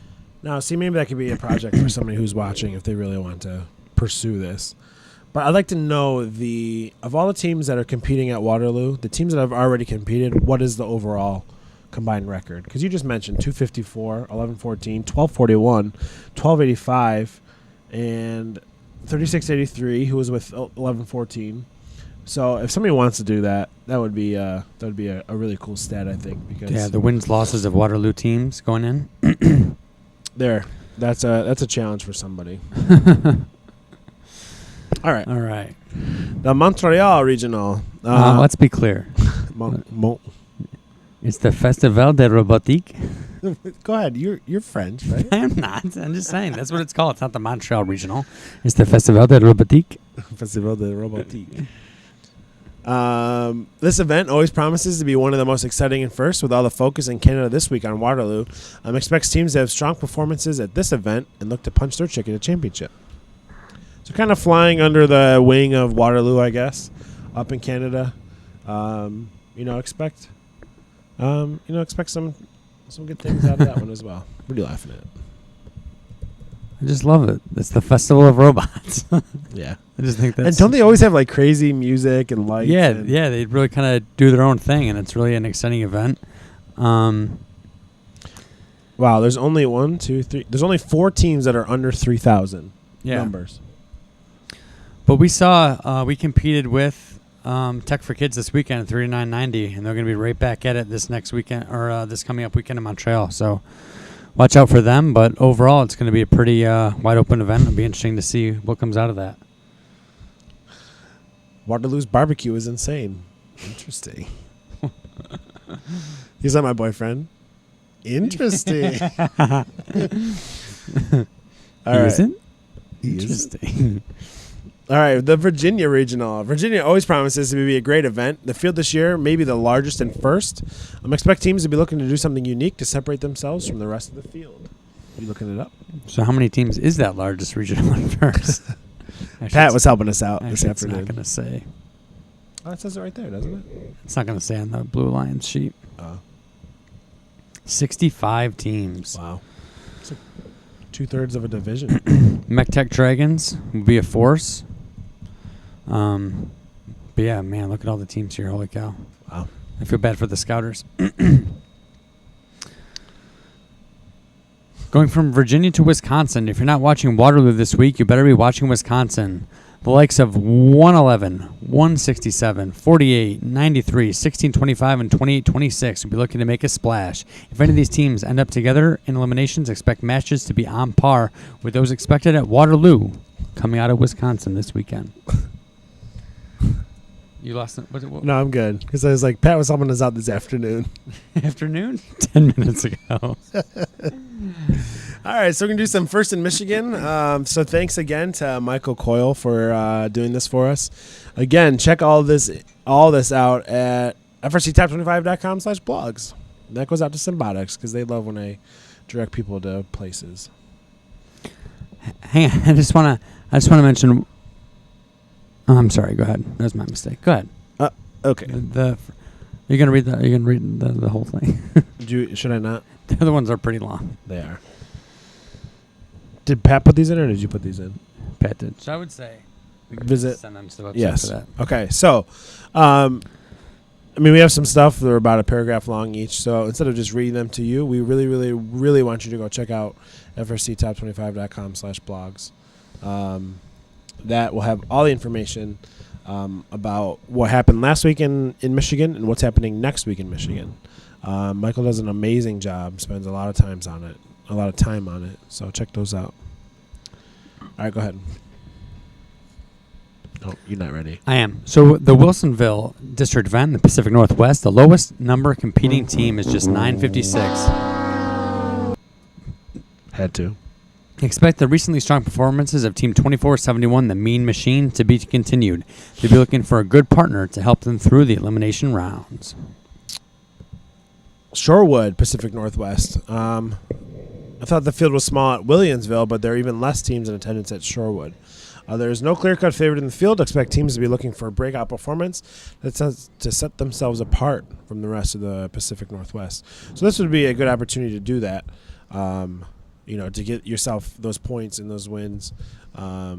Now, see, maybe that could be a project for somebody who's watching if they really want to pursue this. But I'd like to know of all the teams that are competing at Waterloo, the teams that have already competed, what is the overall combined record? Because you just mentioned 254, 1114, 1241, 1285, and 3683, who was with 1114. So if somebody wants to do that, that would be a really cool stat, I think. Because the wins losses of Waterloo teams going in. That's a challenge for somebody. All right. The Montreal Regional. Let's be clear. It's the Festival de Robotique. Go ahead. You're French, right? I'm not. I'm just saying. That's what it's called. It's not the Montreal Regional. It's the Festival de Robotique. Festival de Robotique. This event always promises to be one of the most exciting and first, with all the focus in Canada this week on Waterloo. Expects teams to have strong performances at this event and look to punch their ticket to championship. So kind of flying under the wing of Waterloo, I guess, up in Canada. Expect some good things out of that one as well. What are you laughing at? I just love it. It's the Festival of Robots. Yeah. I just think that's... And don't they always have crazy music and lights? Yeah, they really kind of do their own thing, and it's really an exciting event. Wow, there's only 1, 2, 3. There's only 4 teams that are under 3,000 numbers. But we saw, we competed with Tech for Kids this weekend at 3990, and they're going to be right back at it this next weekend, or this coming up weekend in Montreal. So watch out for them. But overall, it's going to be a pretty wide open event. It'll be interesting to see what comes out of that. Waterloo's barbecue is insane. Interesting. He's not my boyfriend. Interesting. All Isn't? He isn't. Interesting. All right, the Virginia Regional. Virginia always promises to be a great event. The field this year may be the largest and first. Expect teams to be looking to do something unique to separate themselves from the rest of the field. You looking it up? So how many teams is that largest regional one first? Pat was helping us out this It's afternoon. not going to say. Oh, it says it right there, doesn't it? It's not going to say on the Blue Lions sheet. Oh, 65 teams. wow. It's like 2/3 of a division. MechTech Dragons will be a force. But yeah, man, look at all the teams here. Holy cow. Wow. I feel bad for the Scouters. Going from Virginia to Wisconsin. If you're not watching Waterloo this week, you better be watching Wisconsin. The likes of 111, 167, 48, 93, 1625, and 2826 will be looking to make a splash. If any of these teams end up together in eliminations, expect matches to be on par with those expected at Waterloo coming out of Wisconsin this weekend. You lost it? What No, I'm good. Because I was like, Pat was helping us out this afternoon. afternoon? 10 minutes ago. All right, so we're going to do some first in Michigan. So thanks again to Michael Coyle for doing this for us. Again, check all this out at FRCTop25.com/blogs. That goes out to Symbotics because they love when I direct people to places. Hang on, I just want to mention. Oh, I'm sorry. Go ahead. That was my mistake. Go ahead. Okay. You're gonna read the whole thing. Should I not? The other ones are pretty long. They are. Did Pat put these in, or did you put these in? Pat did. So I would say we could Visit. send them to the website Yes. for that. Okay. So, we have some stuff that are about a paragraph long each. So instead of just reading them to you, we really, really, really want you to go check out FRCTop25.com/blogs. That will have all the information about what happened last week in Michigan and what's happening next week in Michigan. Michael does an amazing job, spends a lot of time on it. So check those out. All right, go ahead. Oh, you're not ready. I am. So the Wilsonville District event in the Pacific Northwest, the lowest number competing team is just 956. Had to. Expect the recently strong performances of Team 2471, the Mean Machine, to be continued. They'll be looking for a good partner to help them through the elimination rounds. Shorewood, Pacific Northwest. I thought the field was small at Williamsville, but there are even less teams in attendance at Shorewood. There is no clear-cut favorite in the field. Expect teams to be looking for a breakout performance to set themselves apart from the rest of the Pacific Northwest. So this would be a good opportunity to do that, to get yourself those points and those wins. Oh,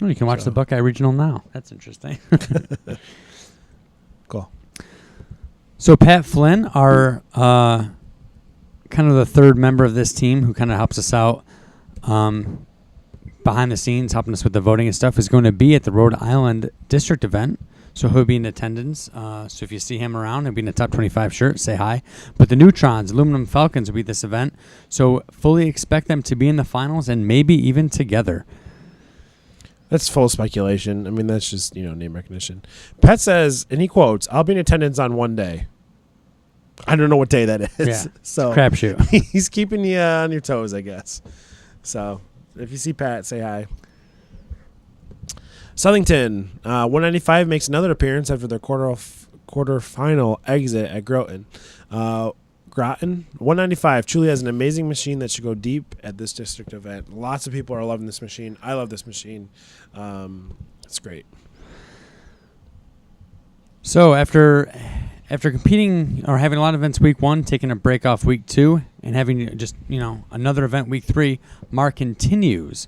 you can watch the Buckeye Regional now. That's interesting. Cool. So Pat Flynn, our kind of the third member of this team who kind of helps us out behind the scenes, helping us with the voting and stuff, is going to be at the Rhode Island District event. So he'll be in attendance. So if you see him around, he'll be in a top 25 shirt. Say hi. But the Neutrons, Aluminum Falcons, will be at this event. So fully expect them to be in the finals and maybe even together. That's full speculation. I mean, that's just, name recognition. Pat says, and he quotes, "I'll be in attendance on one day." I don't know what day that is. Yeah, so crapshoot. He's keeping you on your toes, I guess. So if you see Pat, say hi. Southington, 195 makes another appearance after their quarterfinal exit at Groton. Groton, 195 truly has an amazing machine that should go deep at this district event. Lots of people are loving this machine. I love this machine. It's great. So after competing or having a lot of events week 1, taking a break off week 2, and having just another event week 3, Mark continues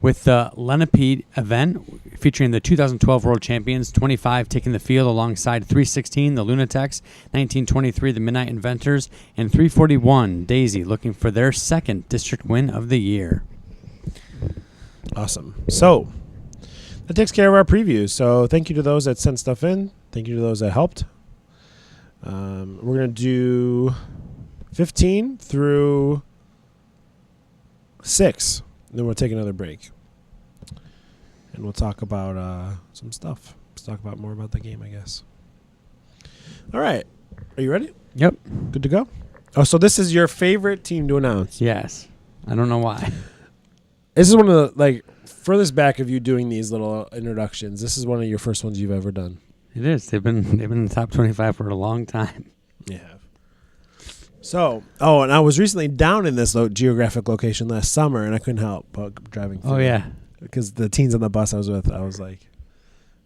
with the Lenape event featuring the 2012 World Champions, 25 taking the field alongside 316, the Lunatics, 1923, the Midnight Inventors, and 341, Daisy, looking for their second district win of the year. Awesome. So that takes care of our previews. So thank you to those that sent stuff in. Thank you to those that helped. We're going to do 15 through 6. Then we'll take another break. And we'll talk about some stuff. Let's talk about more about the game, I guess. All right. Are you ready? Yep. Good to go. Oh, so this is your favorite team to announce. Yes. I don't know why. This is one of the, like, furthest back of you doing these little introductions. This is one of your first ones you've ever done. It is. They've been in the top 25 for a long time. You have. So, and I was recently down in this geographic location last summer, and I couldn't help but driving through. Oh, yeah. Because the teens on the bus I was with, I was like,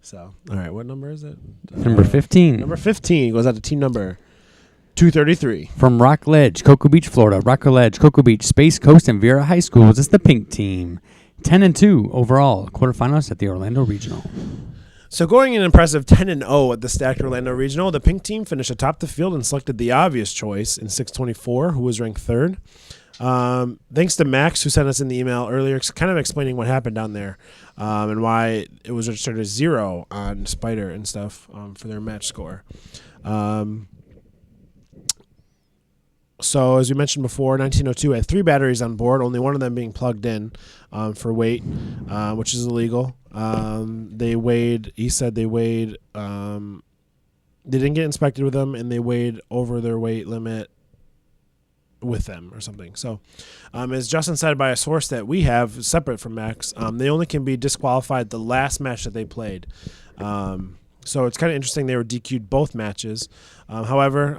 so. All right, what number is it? Number 15. Number 15 goes out to team number 233. From Rockledge, Cocoa Beach, Florida. Rockledge, Cocoa Beach, Space Coast, and Vera High Schools. It's the pink team. 10-2 overall. Quarterfinals at the Orlando Regional. So going an impressive 10-0 at the stacked Orlando Regional, the pink team finished atop the field and selected the obvious choice in 624, who was ranked third. Thanks to Max, who sent us in the email earlier, kind of explaining what happened down there and why it was registered as 0 on Spider and stuff for their match score. So as we mentioned before, 1902 had 3 batteries on board, only one of them being plugged in for weight, which is illegal. He said they weighed, they didn't get inspected with them, and they weighed over their weight limit with them or something. So as Justin said by a source that we have separate from Max, they only can be disqualified the last match that they played. So it's kind of interesting they were DQ'd both matches. However,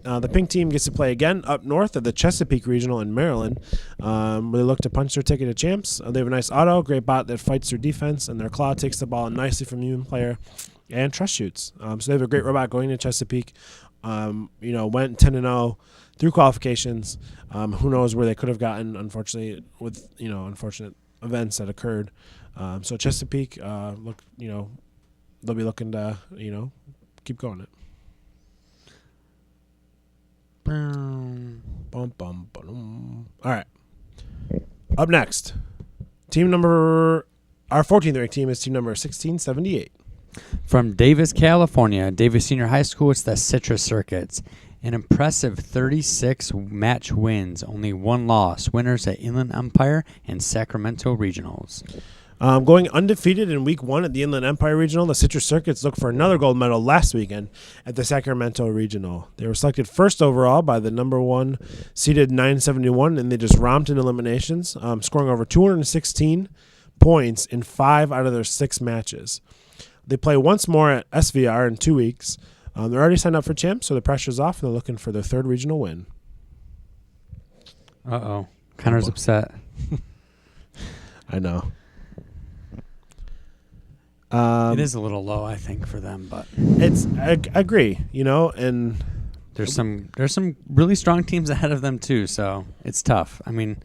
the pink team gets to play again up north at the Chesapeake Regional in Maryland, where they look to punch their ticket to champs. They have a nice auto, great bot that fights their defense, and their claw takes the ball nicely from human player and trust shoots. So they have a great robot going to Chesapeake. Went 10-0 through qualifications. Who knows where they could have gotten, unfortunately, with unfortunate events that occurred. So Chesapeake, they'll be looking to, keep going it. Bum, bum, bum. All right. Up next, our 14th ranked team is team number 1678. From Davis, California, Davis Senior High School, it's the Citrus Circuits. An impressive 36 match wins, only 1 loss. Winners at Inland Empire and Sacramento Regionals. Going undefeated in week 1 at the Inland Empire Regional, the Citrus Circuits looked for another gold medal last weekend at the Sacramento Regional. They were selected first overall by the number 1 seeded 971, and they just romped in eliminations, scoring over 216 points in 5 out of their 6 matches. They play once more at SVR in 2 weeks. They're already signed up for champs, so the pressure's off, and they're looking for their 3rd regional win. Uh-oh. Connor's upset. I know. It is a little low, I think, for them, but I agree, and there's some really strong teams ahead of them too, so it's tough. I mean,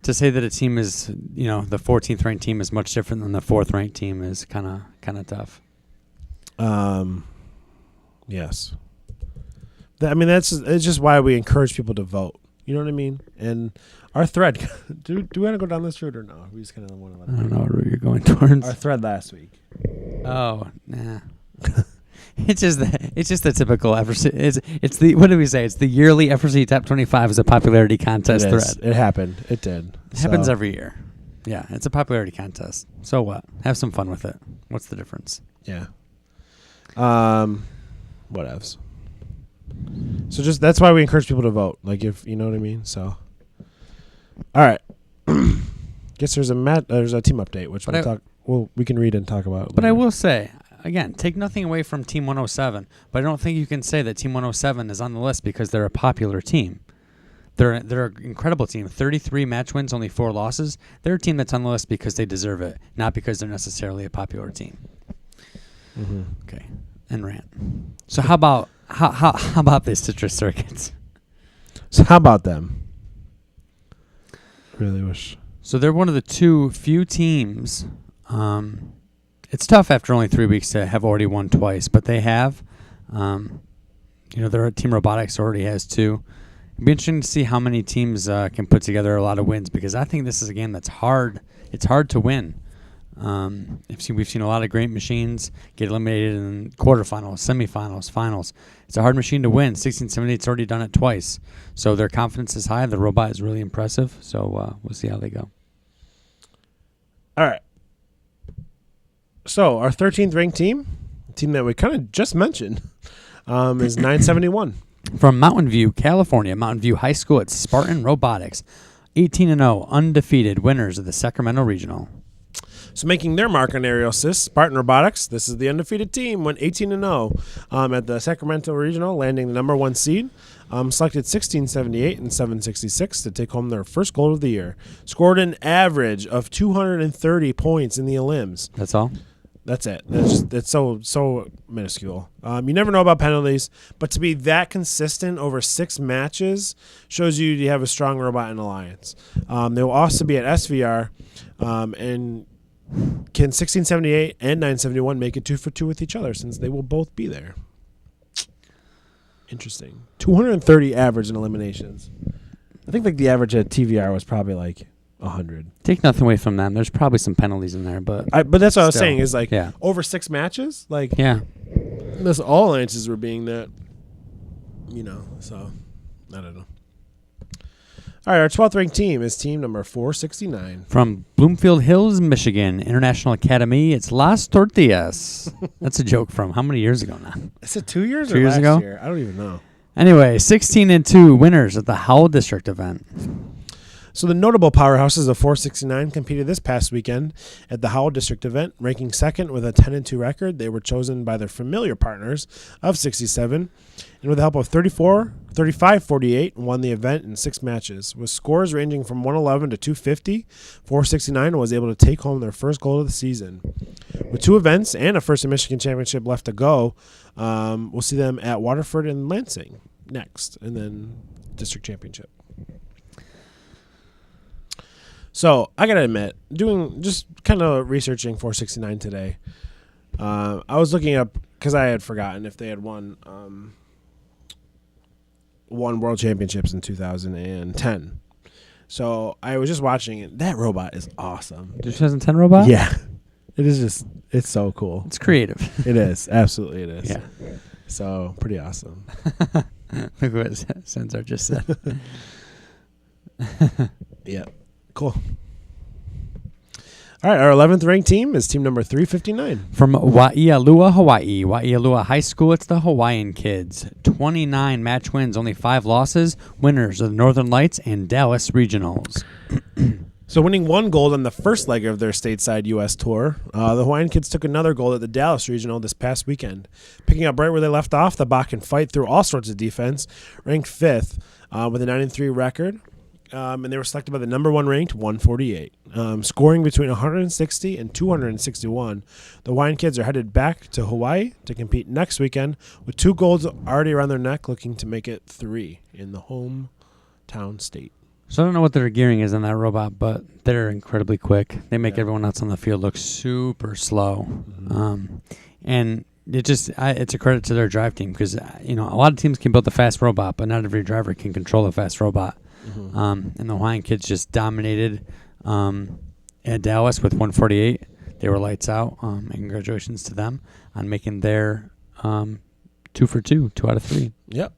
to say that a team is, the 14th ranked team is much different than the 4th ranked team is kind of tough. Yes. It's just why we encourage people to vote. You know what I mean? And our thread, do we want to go down this route or no? We just kind of want to. I don't know what route you're going towards. Our thread last week. Oh, nah. It's just the typical FRC. It's the, what do we say? It's the yearly FRCTop25 is a popularity contest thread. It happened. It did. It happens every year. Yeah, it's a popularity contest. So what? Have some fun with it. What's the difference? Yeah. Whatevs. So that's why we encourage people to vote. Like, if you know what I mean. So, all right. Guess there's a team update, which we can read and talk about. But later. I will say again, take nothing away from Team 107, but I don't think you can say that Team 107 is on the list because they're a popular team. They're an incredible team. 33 match wins, only 4 losses. They're a team that's on the list because they deserve it, not because they're necessarily a popular team. Mm-hmm. Okay, and rant. So how about this Citrus Circuits? So how about them? Really wish. So they're one of the few teams. It's tough after only 3 weeks to have already won twice, but they have. Their Team Robotics already has 2. It'd be interesting to see how many teams can put together a lot of wins, because I think this is a game that's hard. It's hard to win. We've seen a lot of great machines get eliminated in quarterfinals, semifinals, finals. It's a hard machine to win. 1678's already done it twice. So their confidence is high. The robot is really impressive. So we'll see how they go. All right. So our 13th ranked team that we kind of just mentioned, is 971. From Mountain View, California, Mountain View High School, it's Spartan Robotics. 18-0, undefeated winners of the Sacramento Regional. So making their mark on aerial assists, Spartan Robotics, this is the undefeated team, went 18-0 at the Sacramento Regional, landing the number 1 seed. Selected 1678 and 766 to take home their first gold of the year. Scored an average of 230 points in the elims. That's all? That's it. It's so minuscule. You never know about penalties, but to be that consistent over 6 matches shows you have a strong robot in alliance. They will also be at SVR, and can 1678 and 971 make it 2 for 2 with each other since they will both be there? Interesting. 230 average in eliminations. I think the average at TVR was probably 100. Take nothing away from them. There's probably some penalties in there, but But that's what I was still, saying is yeah. over 6 matches, Yeah. this all alliances were being that, so I don't know. All right, our 12th ranked team is team number 469. From Bloomfield Hills, Michigan, International Academy, it's Las Tortillas. That's a joke from how many years ago now? Is it 2 years 2 or years last ago? year? I don't even know. Anyway, 16-2 winners at the Howell District event. So the notable powerhouses of 469 competed this past weekend at the Howell District event, ranking second with a 10-2 record. They were chosen by their familiar partners of 67, and with the help of 35-48, won the event in 6 matches. With scores ranging from 111 to 250, 469 was able to take home their first gold of the season. With 2 events and a First in Michigan championship left to go, we'll see them at Waterford and Lansing next, and then district championship. So I gotta admit, doing just kind of researching 469 today, I was looking up because I had forgotten if they had won world championships in 2010. So I was just watching it. That robot is awesome. The 2010 robot? Yeah, it is it's so cool. It's creative. It is, absolutely it is. Yeah. So pretty awesome. Look what Sensor just said. Yeah. Cool. All right, our 11th ranked team is team number 359. From Waialua, Hawaii. Waialua High School, it's the Hawaiian Kids. 29 match wins, only 5 losses. Winners of the Northern Lights and Dallas Regionals. So winning 1 gold on the first leg of their stateside U.S. tour, the Hawaiian Kids took another gold at the Dallas Regional this past weekend. Picking up right where they left off, the Bakken fight through all sorts of defense, ranked 5th with a 9-3 record. And they were selected by the number 1 ranked 148. Scoring between 160 and 261, the Hawaiian Kids are headed back to Hawaii to compete next weekend with 2 golds already around their neck, looking to make it 3 in the hometown state. So I don't know what their gearing is on that robot, but they're incredibly quick. They make everyone else on the field look super slow. Mm-hmm. And it's a credit to their drive team because, a lot of teams can build a fast robot, but not every driver can control a fast robot. Mm-hmm. And the Hawaiian Kids just dominated at Dallas with 148. They were lights out. And congratulations to them on making their 2 for 2, 2 out of 3. Yep.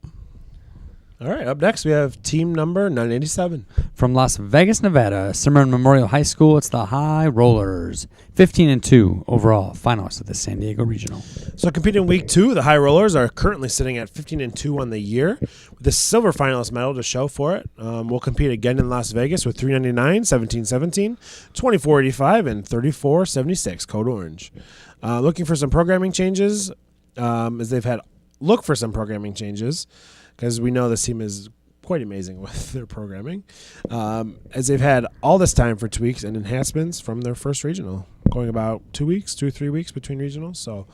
All right, up next we have team number 987. From Las Vegas, Nevada, Cimarron Memorial High School, it's the High Rollers. 15-2 overall, finalists of the San Diego Regional. So competing in week 2, the High Rollers are currently sitting at 15-2 on the year with a silver finalist medal to show for it. We'll compete again in Las Vegas with 399, 17-17, 24-85, and 34-76, code orange. Looking for some programming changes, as they've had look for some programming changes, because we know this team is quite amazing with their programming, as they've had all this time for tweaks and enhancements from their first regional, going about 2 weeks, 2 or 3 weeks between regionals. So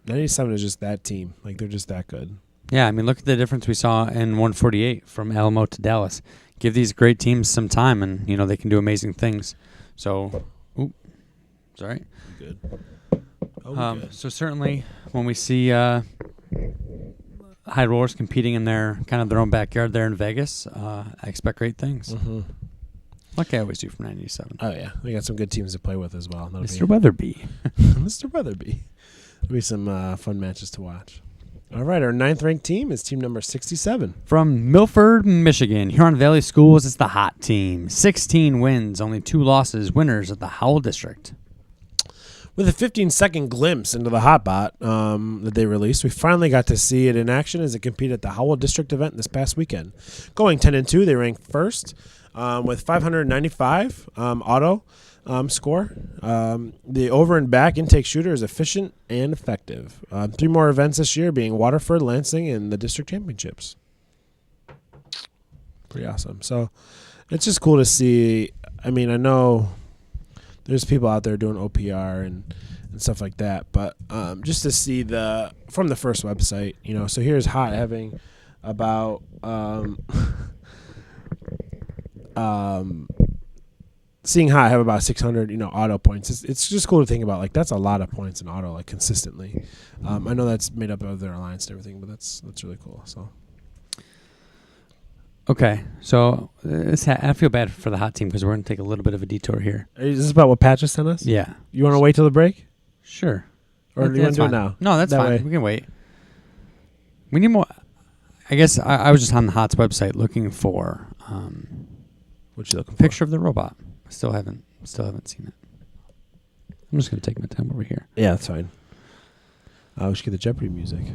97 is just that team. They're just that good. Yeah, look at the difference we saw in 148 from Alamo to Dallas. Give these great teams some time, and, they can do amazing things. So, sorry. Good. Good. So certainly when we see High Rollers competing in their own backyard there in Vegas, I expect great things. Mm-hmm. Like I always do from 97. Oh, yeah. We got some good teams to play with as well. Mr. Weatherby. Mr. Weatherby. There'll be some fun matches to watch. All right, our 9th ranked team is team number 67. From Milford, Michigan, Huron Valley Schools, it's the Hot Team. 16 wins, only 2 losses, winners of the Howell District. With a 15-second glimpse into the Hotbot that they released, we finally got to see it in action as it competed at the Howell District event this past weekend. Going 10-2, they ranked first with 595 auto score. The over and back intake shooter is efficient and effective. 3 more events this year being Waterford, Lansing, and the district championships. Pretty awesome. So it's just cool to see. I mean, I know there's people out there doing OPR and stuff like that, but just to see from the first website, so here's Hot having about seeing Hot have about 600 auto points. It's just cool to think about, like, that's a lot of points in auto, like, consistently. I know that's made up of their alliance and everything, but that's really cool. So Okay, so I feel bad for the Hot team because we're going to take a little bit of a detour here. is this about what Pat just sent us? Yeah. You want to wait till the break? Sure. Or do you want to do it now? No, that's fine. way. We can wait. We need more. I guess I was just on the Hot's website looking for What you looking for? picture of the robot. I still haven't seen it. I'm just going to take my time over here. Yeah, that's fine. We should get the Jeopardy music.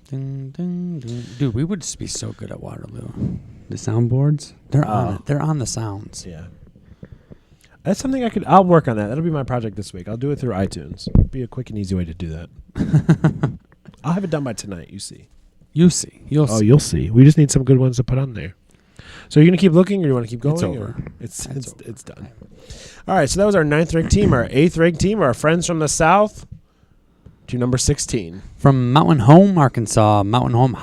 Ding, ding, ding. Dude, we would just be so good at Waterloo. The soundboards, they're on it. They're on the sounds. Yeah. That's something I'll work on that. That'll be my project this week. I'll do it through iTunes. Be a quick and easy way to do that. I'll have it done by tonight, you see. You'll see. You'll see. We just need some good ones to put on there. So you're going to keep looking, or you want to keep going? It's over. It's done. All right, so that was our 9th ranked team. Our 8th ranked team, our friends from the South, to number 16. From Mountain Home, Arkansas, Mountain Home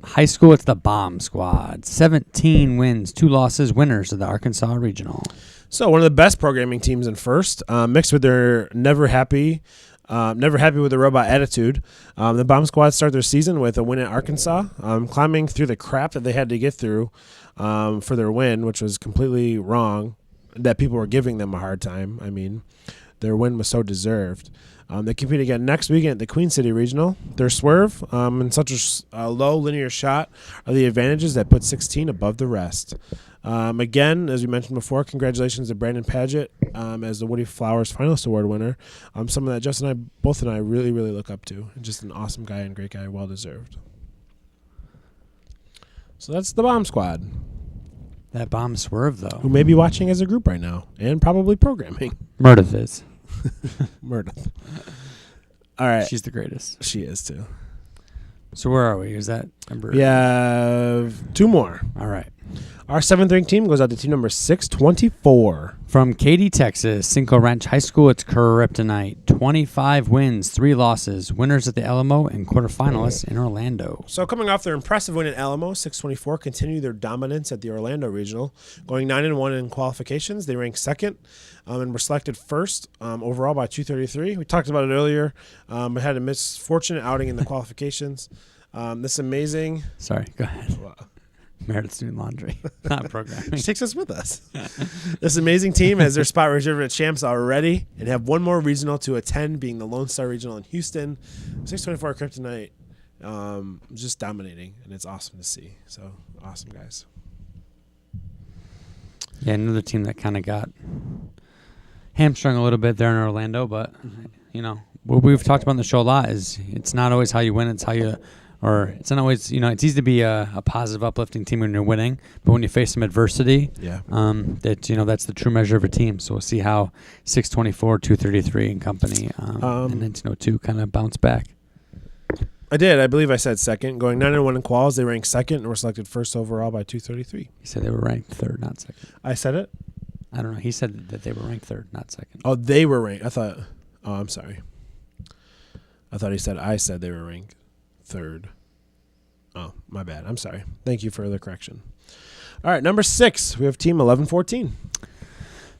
High School, it's the Bomb Squad. 17 wins, 2 losses, winners of the Arkansas Regional. So one of the best programming teams in first, mixed with their never happy with the robot attitude. The Bomb Squad start their season with a win at Arkansas, climbing through the crap that they had to get through for their win, which was completely wrong, that people were giving them a hard time. I mean, their win was so deserved. They compete again next weekend at the Queen City Regional. Their swerve and such a low linear shot are the advantages that put 16 above the rest. Again, as we mentioned before, congratulations to Brandon Paget as the Woody Flowers Finalist Award winner. Someone that Justin and I really, really look up to. And just an awesome guy and great guy, well deserved. So that's the Bomb Squad. That bomb swerve, though. Who may be watching as a group right now and probably programming. Meredith is. Meredith. All right. She's the greatest. She is, too. So where are we? Is that number? We have 2 more. All right. Our 7th ranked team goes out to team number 624. From Katy, Texas, Cinco Ranch High School, it's Kryptonite. 25 wins, 3 losses, winners at the Alamo, and quarterfinalists in Orlando. So coming off their impressive win at Alamo, 624 continue their dominance at the Orlando Regional. Going 9-1 in qualifications, they ranked 2nd and were selected first overall by 233. We talked about it earlier. We had a misfortunate outing in the qualifications. This amazing... Sorry, go ahead. Wow. Meredith's doing laundry, not programming. She takes us with us. This amazing team has their spot reserved at champs already and have one more regional to attend, being the Lone Star Regional in Houston. 624 Kryptonite, just dominating, and it's awesome to see. So awesome, guys. Yeah, another team that kind of got hamstrung a little bit there in Orlando, but what we've talked about on the show a lot is it's not always how you win, it's how you. Or it's not always, it's easy to be a positive, uplifting team when you're winning, but when you face some adversity, that's the true measure of a team. So we'll see how 624, 233 and company, and 1902 kind of bounce back. I believe I said 2nd. Going 9-1 in quals, they ranked 2nd and were selected first overall by 233. He said they were ranked 3rd, not 2nd. I said it? I don't know. He said that they were ranked 3rd, not 2nd. Oh, they were ranked. I thought, I'm sorry. I thought I said they were ranked 3rd. Oh, my bad. I'm sorry. Thank you for the correction. All right, number 6, we have team 1114.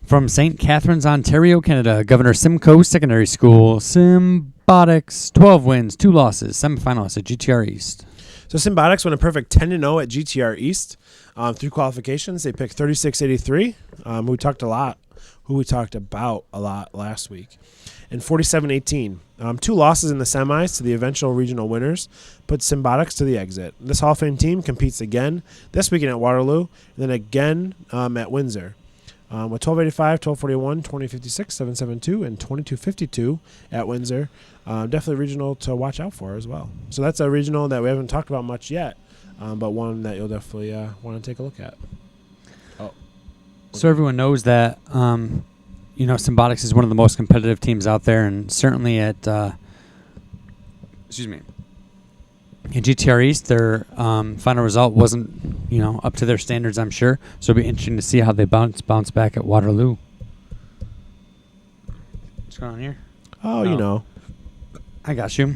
From St. Catharines, Ontario, Canada, Governor Simcoe Secondary School, Symbotics, 12 wins, 2 losses, semifinalists at GTR East. So Symbotics went a perfect 10-0 at GTR East through qualifications. They picked 3683, who we talked about a lot last week, and 4718. 2 losses in the semis to the eventual regional winners put Symbotics to the exit. This Hall of Fame team competes again this weekend at Waterloo and then again at Windsor. with 1285, 1241, 2056, 772, and 2252 at Windsor. Definitely regional to watch out for as well. So that's a regional that we haven't talked about much yet, but one that you'll definitely want to take a look at. Oh, So everyone knows that, Symbotics is one of the most competitive teams out there, and certainly at, in GTR East, their final result wasn't, up to their standards, I'm sure. So it'll be interesting to see how they bounce back at Waterloo. What's going on here? Oh, I got you.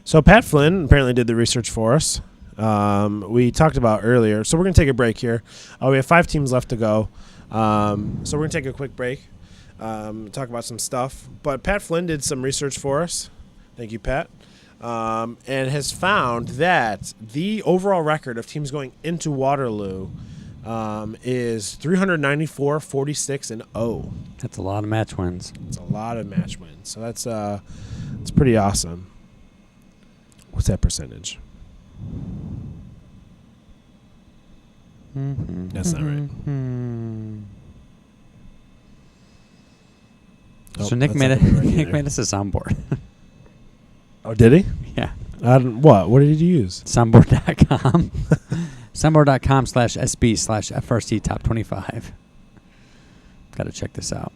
So Pat Flynn apparently did the research for us. We talked about earlier. So we're going to take a break here. We have 5 teams left to go. So we're going to take a quick break, talk about some stuff. But Pat Flynn did some research for us. Thank you, Pat. And has found that the overall record of teams going into Waterloo is 394, 46, and 0. That's a lot of match wins. It's a lot of match wins. So that's it's pretty awesome. What's that percentage? Mm-hmm. That's not right. Mm-hmm. Oh, So Nick that's made not it. gonna be right Nick either. made us a soundboard. Oh, did he? Yeah. What? What did he use? Soundboard.com. Soundboard.com/SB/FRCTop25. Got to check this out.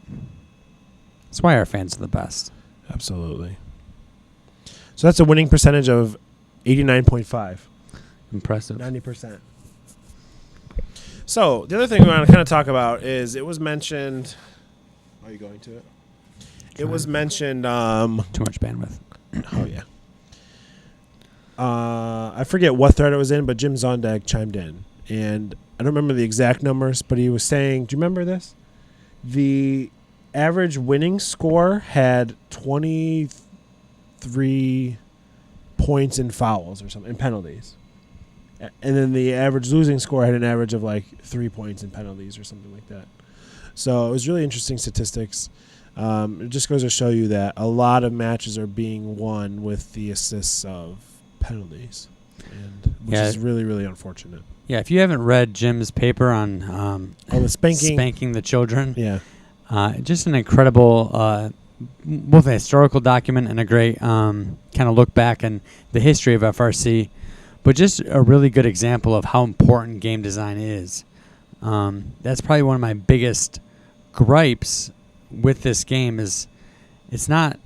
That's why our fans are the best. Absolutely. So that's a winning percentage of 89.5. Impressive. 90%. So the other thing we want to kind of talk about is it was mentioned. Are you going to it? It was mentioned. Too much bandwidth. Oh, yeah. I forget what thread it was in, but Jim Zondag chimed in. And I don't remember the exact numbers, but he was saying, do you remember this? The average winning score had 23 points in fouls or something, in penalties. And then the average losing score had an average of like 3 points in penalties or something like that. So it was really interesting statistics. It just goes to show you that a lot of matches are being won with the assists of penalties, which is really, really unfortunate. Yeah, if you haven't read Jim's paper on the spanking the children, yeah, just an incredible, both a historical document and a great kind of look back in the history of FRC, but just a really good example of how important game design is. That's probably one of my biggest gripes with this game is it's not.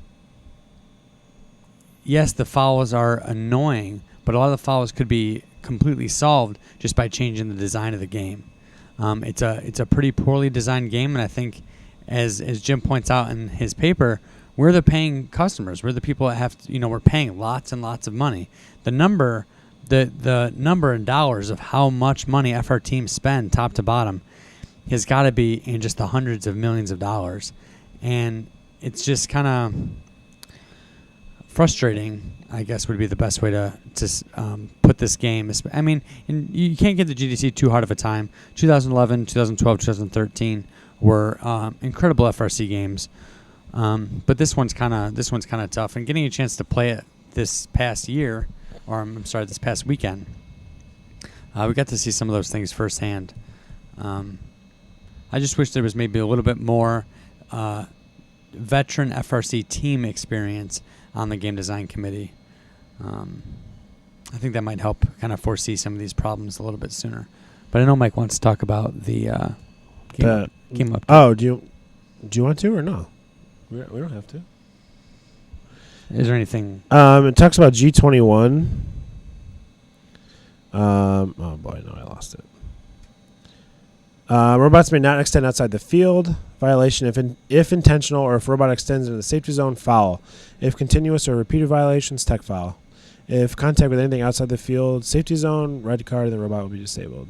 Yes, the fouls are annoying, but a lot of the fouls could be completely solved just by changing the design of the game. It's a pretty poorly designed game, and I think, as Jim points out in his paper, we're the paying customers. We're the people that have to, we're paying lots and lots of money. The number in dollars of how much money FR teams spend top to bottom has got to be in just the hundreds of millions of dollars, and it's just kind of frustrating, I guess, would be the best way to put this game. I mean, and you can't give the GDC too hard of a time. 2011, 2012, 2013 were incredible FRC games, but this one's kind of tough. And getting a chance to play it this past year, or this past weekend, we got to see some of those things firsthand. I just wish there was maybe a little bit more veteran FRC team experience on the game design committee. I think that might help kind of foresee some of these problems a little bit sooner. But I know Mike wants to talk about the game up. Oh, do you want to or no? We don't have to. Is there anything? It talks about G21. Oh boy, no, I lost it. Robots may not extend outside the field. Violation if intentional, or if robot extends into the safety zone, foul. If continuous or repeated violations, tech foul. If contact with anything outside the field, safety zone, red card, and the robot will be disabled.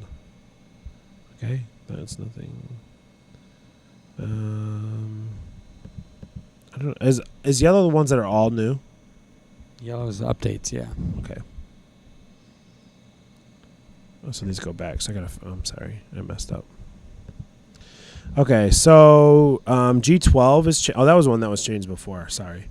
Okay, that's nothing. I don't know. Is yellow the ones that are all new? Yellow's updates, yeah. Okay. Oh, so these go back. So I'm sorry, I messed up. Okay, so G12 is that was one that was changed before. Sorry.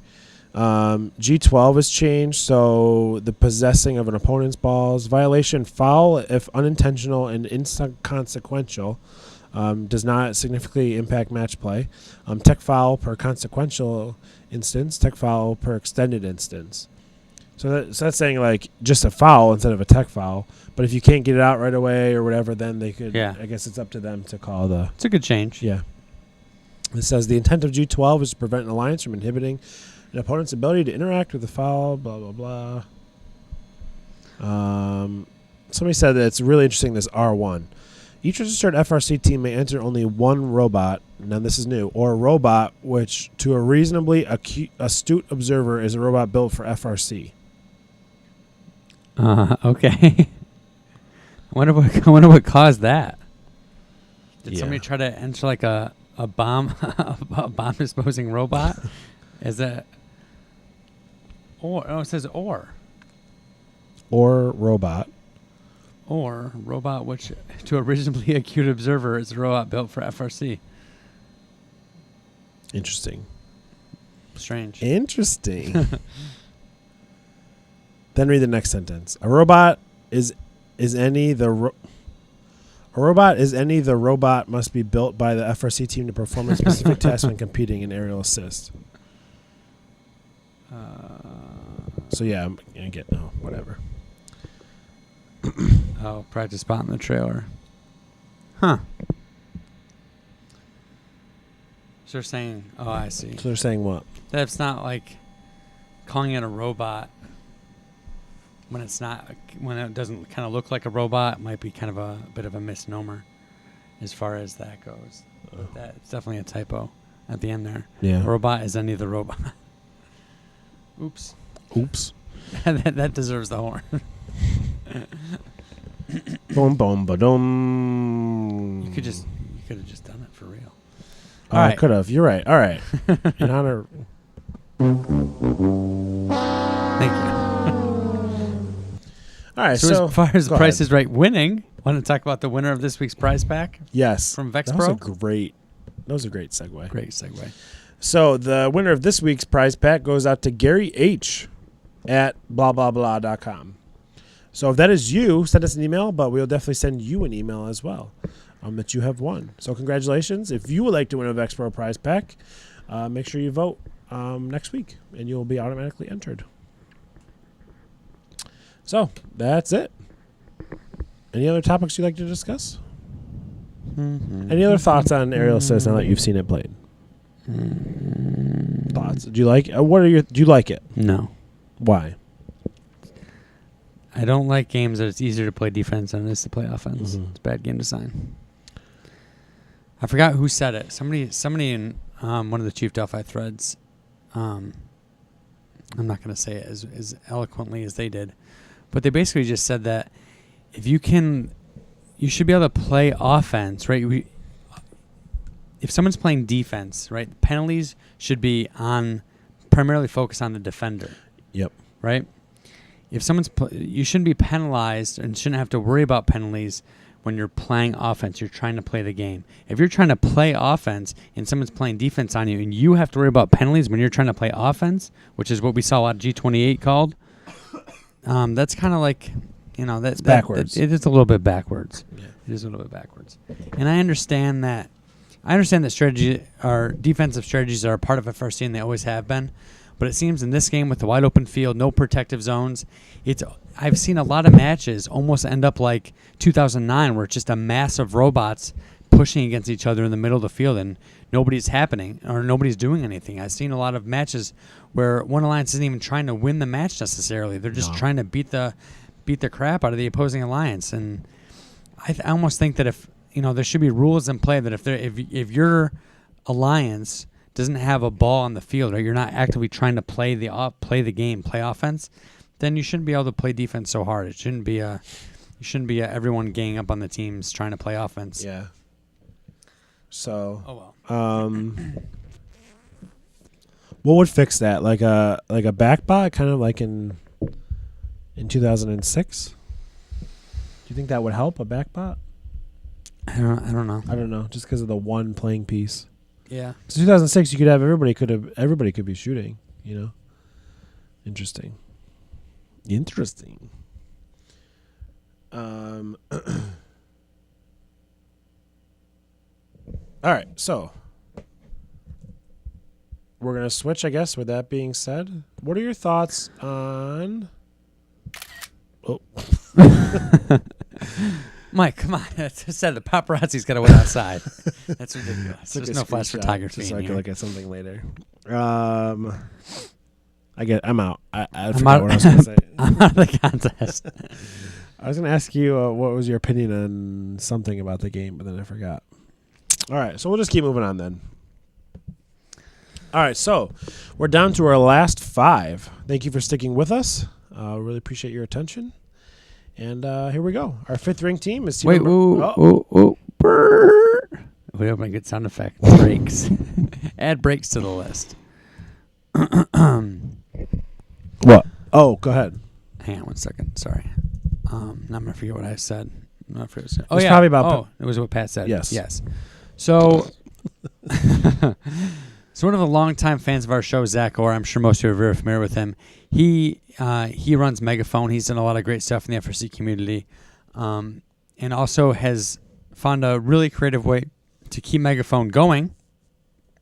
G12 is changed, so the possessing of an opponent's balls. Violation, foul if unintentional and inconsequential. Does not significantly impact match play. Tech foul per consequential instance, tech foul per extended instance. So that's saying like just a foul instead of a tech foul. But if you can't get it out right away or whatever, then they could. Yeah. I guess it's up to them to call the. It's a good change. Yeah. It says the intent of G12 is to prevent an alliance from inhibiting an opponent's ability to interact with the foul. Blah blah blah. Somebody said that it's really interesting. This R1. Each registered FRC team may enter only one robot. Now this is new, or a robot which, to a reasonably astute observer, is a robot built for FRC. Okay. I wonder what caused that. Did somebody try to enter like a bomb a bomb disposing robot? Is that it says or robot. Or robot which, to a reasonably acute observer, is a robot built for FRC. Interesting. Strange. Interesting. Then read the next sentence. A robot is any the robot must be built by the FRC team to perform a specific task when competing in aerial assist. So yeah, I get whatever. Oh, practice spot in the trailer. Huh. So they're saying, I see. So they're saying what? That it's not like calling it a robot when it's not, when it doesn't kind of look like a robot. It might be kind of a bit of a misnomer as far as that goes. But it's definitely a typo at the end there. Yeah. A robot is any of the robot. Oops. that deserves the horn. Boom, boom, ba-dum. You could have just done it for real. All right. I could have. You're right. All right. In honor. Thank you. All right. So as far as the Price ahead. is Right winning, want to talk about the winner of this week's prize pack? Yes. From Vex That Pro? was a great segue. Great segue. So the winner of this week's prize pack goes out to Gary H. at blablabla.com. So if that is you, send us an email, but we'll definitely send you an email as well that you have won. So congratulations. If you would like to win a Vex Pro prize pack, make sure you vote next week, and you'll be automatically entered. So that's it. Any other topics you'd like to discuss? Mm-hmm. Any other thoughts on aerial assist now that you've seen it played? Thoughts? Do you like? Do you like it? No. Why? I don't like games that it's easier to play defense than it is to play offense. Mm-hmm. It's a bad game design. I forgot who said it. Somebody in one of the Chief Delphi threads. I'm not going to say it as eloquently as they did, but they basically just said that if you should be able to play offense, right? If someone's playing defense, right, penalties should be primarily focused on the defender. Yep. Right? If you shouldn't be penalized and shouldn't have to worry about penalties when you're playing offense. You're trying to play the game. If you're trying to play offense and someone's playing defense on you and you have to worry about penalties when you're trying to play offense, which is what we saw a lot of G28 called, that's kind of like, that's backwards. It is a little bit backwards. Yeah. It is a little bit backwards. And I understand that strategy, our defensive strategies are a part of FRC and they always have been. But it seems in this game with the wide open field, no protective zones, I've seen a lot of matches almost end up like 2009 where it's just a mass of robots pushing against each other in the middle of the field and nobody's doing anything. I've seen a lot of matches where one alliance isn't even trying to win the match necessarily. They're just trying to beat the crap out of the opposing alliance. And I almost think that if there should be rules in play that if your alliance doesn't have a ball on the field, or you're not actively trying to play the game, play offense, then you shouldn't be able to play defense so hard. It shouldn't be everyone ganging up on the teams trying to play offense. Yeah. So. Oh well. What would fix that? Like a back bot, kind of like in 2006. Do you think that would help a back bot? I don't know. I don't know. Just because of the one playing piece. Yeah. So 2006, you could have everybody could be shooting. Interesting. All right, so we're going to switch, I guess, with that being said. What are your thoughts on... Oh. Mike, come on. I just said the paparazzi's got to wait outside. That's ridiculous. Took There's a no flash screenshot photography just so in I can here. look at something later. I'm out. I forgot out- what I was going to say. I'm out of the contest. I was going to ask you what was your opinion on something about the game, but then I forgot. All right, so we'll just keep moving on then. All right, so we're down to our last 5. Thank you for sticking with us. Really appreciate your attention. And here we go. Our 5th ranked team is team Wait, number... brrr. We have a good sound effect. Breaks. Add breaks to the list. What? Oh, go ahead. Hang on 1 second. Sorry. Now I'm going to forget what I said. I'm not forget what I said. It's probably about Oh, it was what Pat said. Yes. Yes. So... So one of the longtime fans of our show, Zach Orr, I'm sure most of you are very familiar with him. He runs Megaphone. He's done a lot of great stuff in the FRC community, and also has found a really creative way to keep Megaphone going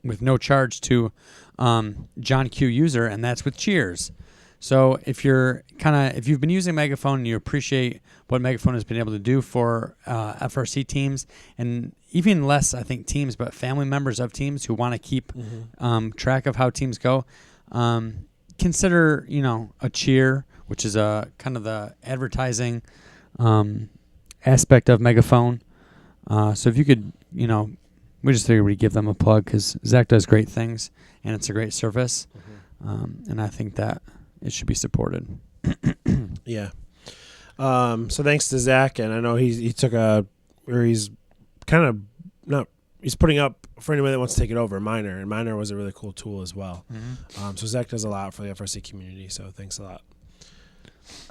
with no charge to John Q user, and that's with cheers. So if you've been using Megaphone and you appreciate what Megaphone has been able to do for FRC teams, and even less, I think, teams, but family members of teams who want to keep track of how teams go, consider, a cheer, which is a kind of the advertising aspect of Megaphone. So if you could, we just figured we'd give them a plug because Zach does great things and it's a great service, and I think that it should be supported. Yeah. So thanks to Zach, and I know he's putting up for anybody that wants to take it over, Miner, and Miner was a really cool tool as well. So Zach does a lot for the FRC community, so thanks a lot.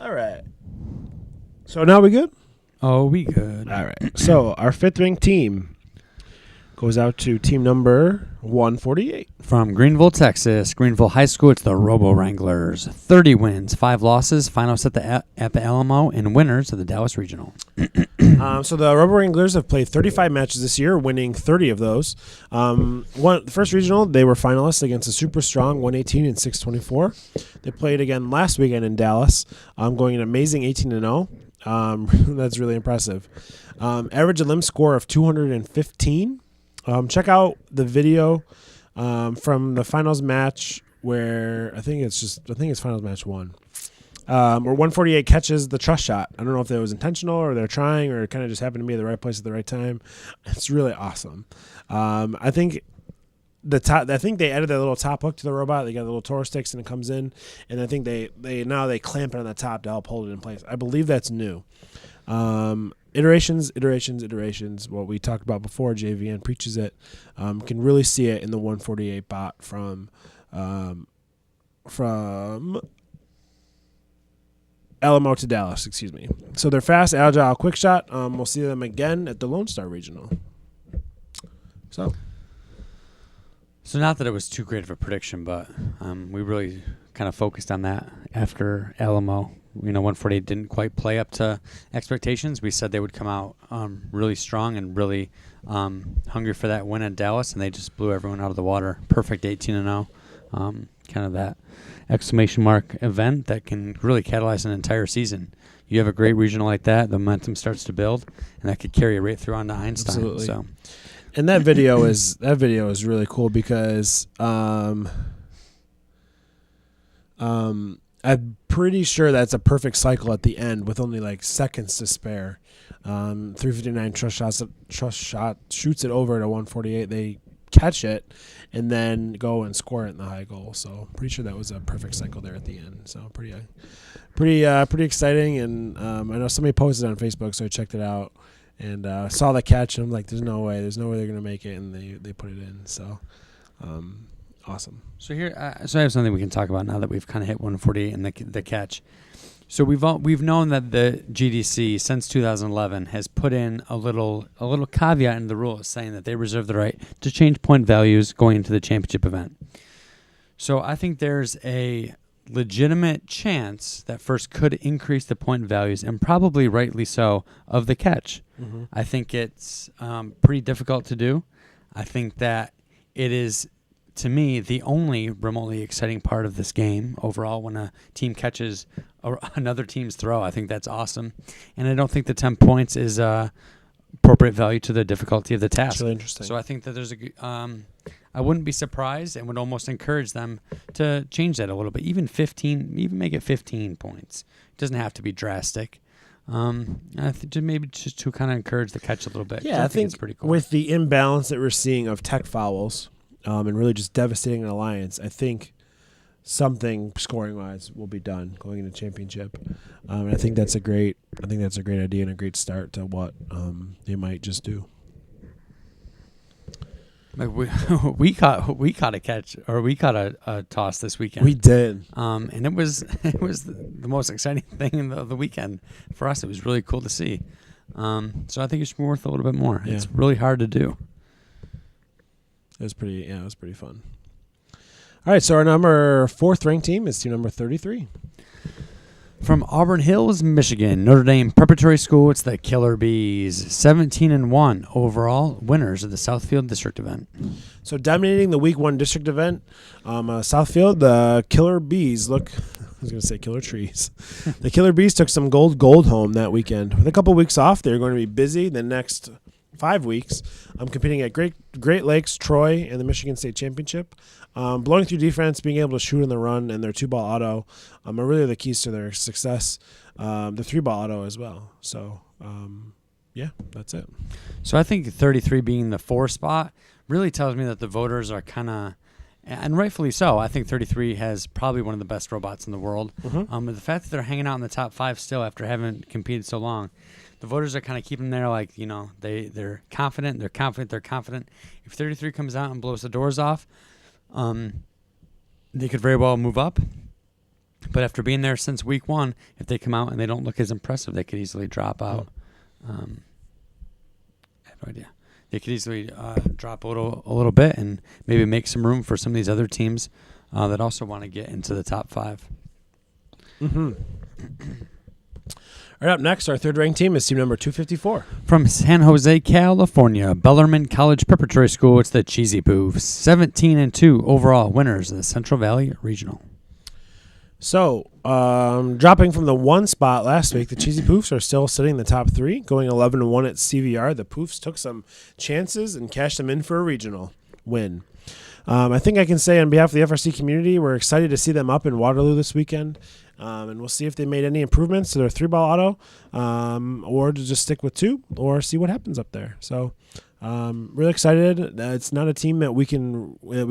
All right. So now we good? Oh, we good. All right. So our 5th ranked team goes out to team number 148. From Greenville, Texas, Greenville High School, it's the Robo Wranglers. 30 wins, 5 losses, finals at the Alamo, and winners of the Dallas Regional. So the Robo Wranglers have played 35 matches this year, winning 30 of those. The first regional, they were finalists against a super strong 118 and 624. They played again last weekend in Dallas, going an amazing 18-0. That's really impressive. Average limb score of 215. Check out the video from the finals match where I think it's finals match 1. Where 148 catches the trust shot. I don't know if that was intentional or they're trying or it kind of just happened to be at the right place at the right time. It's really awesome. I think they added that little top hook to the robot. They got the little Toro sticks and it comes in, and I think they clamp it on the top to help hold it in place. I believe that's new. Iterations. What we talked about before, JVN preaches it. Can really see it in the 148 bot from Alamo to Dallas, excuse me. So they're fast, agile, quick shot. We'll see them again at the Lone Star Regional. So not that it was too great of a prediction, but we really kind of focused on that after Alamo. 148 didn't quite play up to expectations. We said they would come out really strong and really hungry for that win at Dallas, and they just blew everyone out of the water. Perfect 18-0. Kind of that exclamation mark event that can really catalyze an entire season. You have a great regional like that, the momentum starts to build, and that could carry you right through on to Einstein. Absolutely. So. And that video is really cool because I'm pretty sure that's a perfect cycle at the end with only like seconds to spare. 359 trust shot shoots it over to 148. They catch it and then go and score it in the high goal. So pretty sure that was a perfect cycle there at the end. So pretty exciting. And I know somebody posted on Facebook, so I checked it out and saw the catch. And I'm like, there's no way they're gonna make it, and they put it in. So awesome. So here, so I have something we can talk about now that we've kind of hit 148 and the catch. So we've known that the GDC since 2011 has put in a little caveat in the rules saying that they reserve the right to change point values going into the championship event. So I think there's a legitimate chance that first could increase the point values, and probably rightly so, of the catch. I think it's pretty difficult to do. I think that it is, to me, the only remotely exciting part of this game overall when a team catches another team's throw. I think that's awesome. And I don't think the 10 points is appropriate value to the difficulty of the task. That's really interesting. So I think that there's I wouldn't be surprised and would almost encourage them to change that a little bit. Even make it 15 points. It doesn't have to be drastic. I think maybe just to kind of encourage the catch a little bit. Yeah, I think it's pretty cool. With the imbalance that we're seeing of tech fouls and really just devastating an alliance, I think something scoring-wise will be done going into championship. And I think that's a great idea and a great start to what they might just do. Like we caught a catch, or we caught a toss this weekend. We did, and it was the most exciting thing of the weekend for us. It was really cool to see. So I think it should be worth a little bit more. Yeah. It's really hard to do. It was pretty fun. All right, so our number 4th ranked team is team number 33. From Auburn Hills, Michigan, Notre Dame Preparatory School, it's the Killer Bees, 17-1 overall winners of the Southfield District event. So dominating the Week 1 district event, Southfield, the Killer Bees I was going to say Killer Trees. The Killer Bees took some gold home that weekend. With a couple weeks off, they're going to be busy the next 5 weeks. Competing at Great Lakes, Troy, and the Michigan State Championship. Blowing through defense, being able to shoot in the run, and their 2-ball auto are really the keys to their success. The 3-ball auto as well. So, yeah, that's it. So I think 33 being the 4 spot really tells me that the voters are kind of, and rightfully so, I think 33 has probably one of the best robots in the world. Mm-hmm. But the fact that they're hanging out in the top 5 still after having competed so long, the voters are kind of keeping them there like, they're confident. If 33 comes out and blows the doors off, they could very well move up. But after being there since week 1, if they come out and they don't look as impressive, they could easily drop out. I have no idea. They could easily drop a little bit and maybe make some room for some of these other teams that also want to get into the top 5. Mm-hmm. All right, up next, our 3rd-ranked team is team number 254. From San Jose, California, Bellarmine College Preparatory School, it's the Cheesy Poofs, 17-2 overall winners of the Central Valley Regional. So, dropping from the 1 spot last week, the Cheesy Poofs are still sitting in the top 3, going 11-1 at CVR. The Poofs took some chances and cashed them in for a regional win. I think I can say on behalf of the FRC community, we're excited to see them up in Waterloo this weekend. And we'll see if they made any improvements to their 3-ball auto, or to just stick with 2, or see what happens up there. So, really excited. It's not a team that we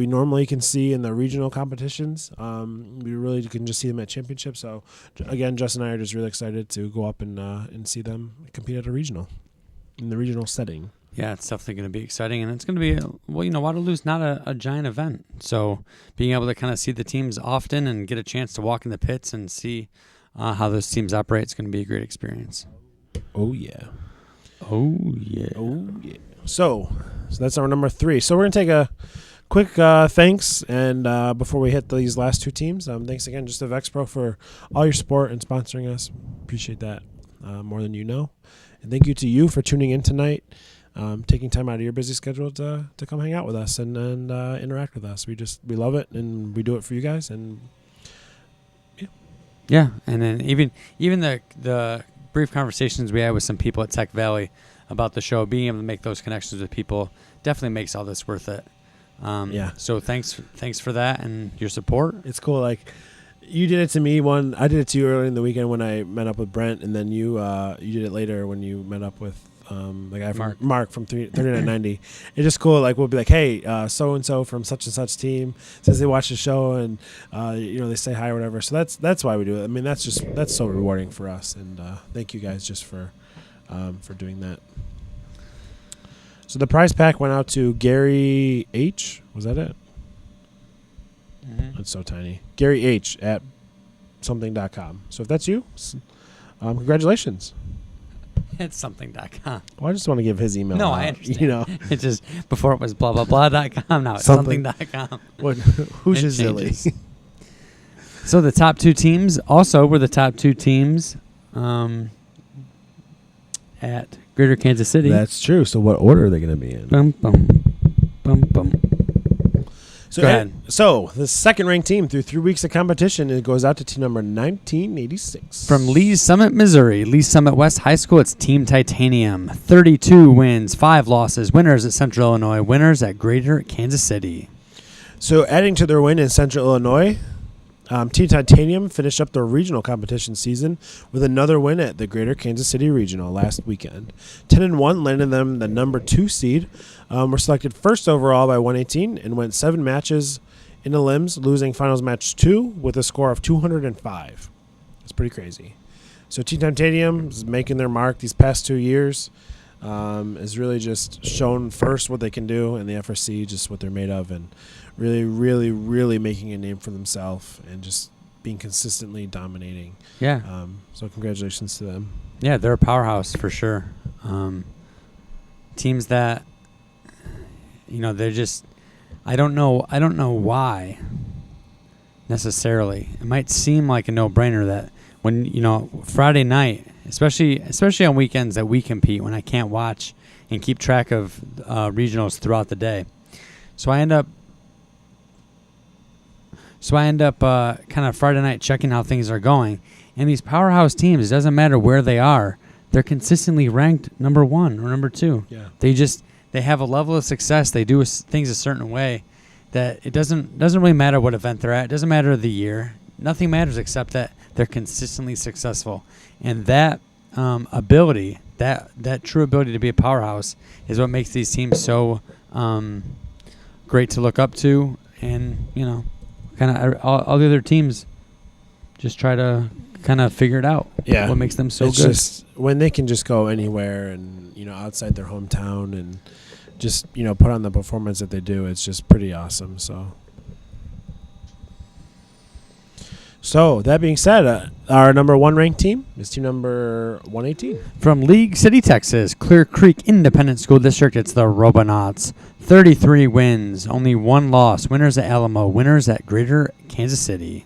normally can see in the regional competitions. We really can just see them at championships. So, again, Justin and I are just really excited to go up and see them compete at a regional, in the regional setting. Yeah, it's definitely going to be exciting, and it's going to be, Waterloo's not a giant event, so being able to kind of see the teams often and get a chance to walk in the pits and see how those teams operate is going to be a great experience. Oh, yeah. Oh, yeah. Oh, yeah. So that's our number 3. So we're going to take a quick thanks, and before we hit these last 2 teams, thanks again just to VexPro for all your support and sponsoring us. Appreciate that more than you know. And thank you to you for tuning in tonight. Taking time out of your busy schedule to come hang out with us and interact with us. We love it, and we do it for you guys. And yeah, and then even the brief conversations we had with some people at Tech Valley about the show, being able to make those connections with people definitely makes all this worth it. Yeah. So thanks for that and your support. It's cool. Like, you did it to me I did it to you earlier in the weekend when I met up with Brent, and then you did it later when you met up with the guy from Mark from 3990. It's just cool. Like, we'll be like, hey, so and so from such and such team says they watch the show, and they say hi or whatever. So that's why we do it. I mean, that's so rewarding for us, and thank you guys just for doing that. So the prize pack went out to Gary H. Was that it? Mm-hmm. It's so tiny. Gary H. at something.com. So if that's you, congratulations. It's something.com. Well, I just want to give his email. No, out, I understand. It's just before it was blah blah blah.com. Now it's something.com. Who's your Zilly? So the top 2 teams also were the top 2 teams at Greater Kansas City. That's true. So what order are they going to be in? Bum, bum. So, Go ahead. So the second ranked team through 3 weeks of competition, it goes out to team number 1986. From Lee's Summit, Missouri, Lee's Summit West High School, it's Team Titanium. 32 wins, 5 losses. Winners at Central Illinois. Winners at Greater Kansas City. So adding to their win in Central Illinois, Team Titanium finished up their regional competition season with another win at the Greater Kansas City Regional last weekend. 10-1 landed them the number 2 seed. Were selected first overall by 118 and went 7 matches in the limbs, losing finals match 2 with a score of 205. It's pretty crazy. So Team Titanium is making their mark these past 2 years. Is really just shown first what they can do in the FRC, just what they're made of, and really, really, really making a name for themselves and just being consistently dominating. Yeah. So congratulations to them. Yeah, they're a powerhouse for sure. Teams that, they're just, I don't know why necessarily. It might seem like a no-brainer that when, Friday night, especially on weekends that we compete, when I can't watch and keep track of regionals throughout the day. So I end up kind of Friday night checking how things are going. And these powerhouse teams, it doesn't matter where they are, they're consistently ranked number 1 or number 2. Yeah. They have a level of success. They do things a certain way that it doesn't really matter what event they're at. It doesn't matter the year. Nothing matters except that they're consistently successful. And that ability, that true ability to be a powerhouse is what makes these teams so great to look up to. And, kind of all the other teams just try to kind of figure it out. Yeah. What makes them so it's good. Just when they can just go anywhere and, outside their hometown and just, put on the performance that they do, it's just pretty awesome. So that being said, our number 1 ranked team is team number 118. From League City, Texas, Clear Creek Independent School District, it's the Robonauts. 33 wins, only 1 loss. Winners at Alamo, winners at Greater Kansas City.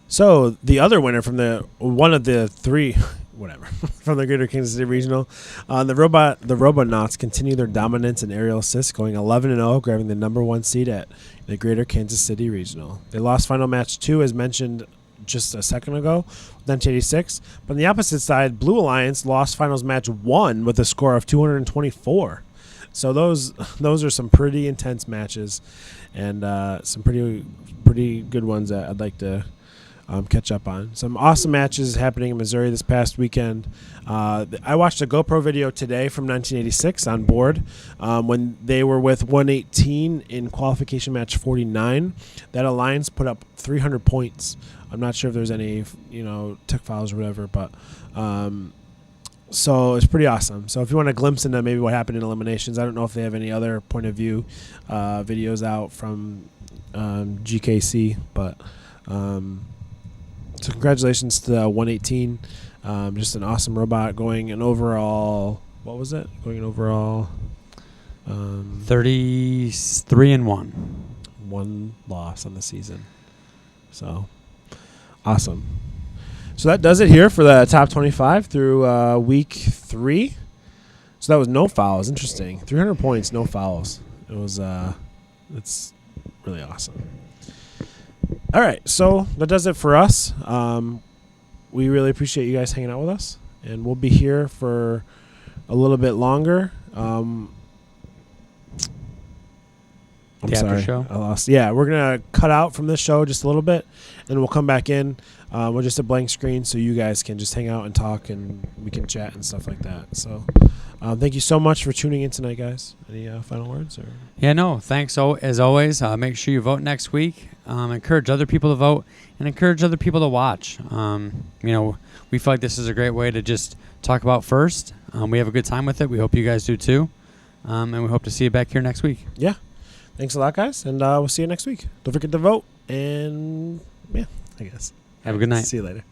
So the other winner from one of the 3, whatever, from the Greater Kansas City Regional, the Robonauts continue their dominance in aerial assists, going 11-0, grabbing the number 1 seed at the Greater Kansas City Regional. They lost final match 2, as mentioned just a second ago, 1986. But on the opposite side, Blue Alliance lost finals match 1 with a score of 224. So those are some pretty intense matches, and some pretty good ones that I'd like to catch up on. Some awesome matches happening in Missouri this past weekend. I watched a GoPro video today from 1986 on board when they were with 118 in qualification match 49. That alliance put up 300 points. I'm not sure if there's any tech files or whatever, but so it's pretty awesome. So if you want a glimpse into maybe what happened in eliminations, I don't know if they have any other point of view videos out from GKC, but so congratulations to 118. Just an awesome robot going an overall, what was it? Going an overall 33-1. 1 loss on the season. So awesome. So that does it here for the top 25 through week 3. So that was no fouls. Interesting. 300 points, no fouls. It was it's really awesome. All right, so that does it for us. We really appreciate you guys hanging out with us, and we'll be here for a little bit longer. I'm The after sorry, show? I lost. Yeah, we're gonna cut out from this show just a little bit, and we'll come back in. We're just a blank screen, so you guys can just hang out and talk, and we can chat and stuff like that. So, thank you so much for tuning in tonight, guys. Any final words? Or Yeah, no, thanks. As always, make sure you vote next week. Encourage other people to vote and encourage other people to watch. We feel like this is a great way to just talk about first. We have a good time with it. We hope you guys do too. And we hope to see you back here next week. yeah, thanks a lot, guys, and we'll see you next week. Don't forget to vote, and yeah, I guess. Have a good night. See you later.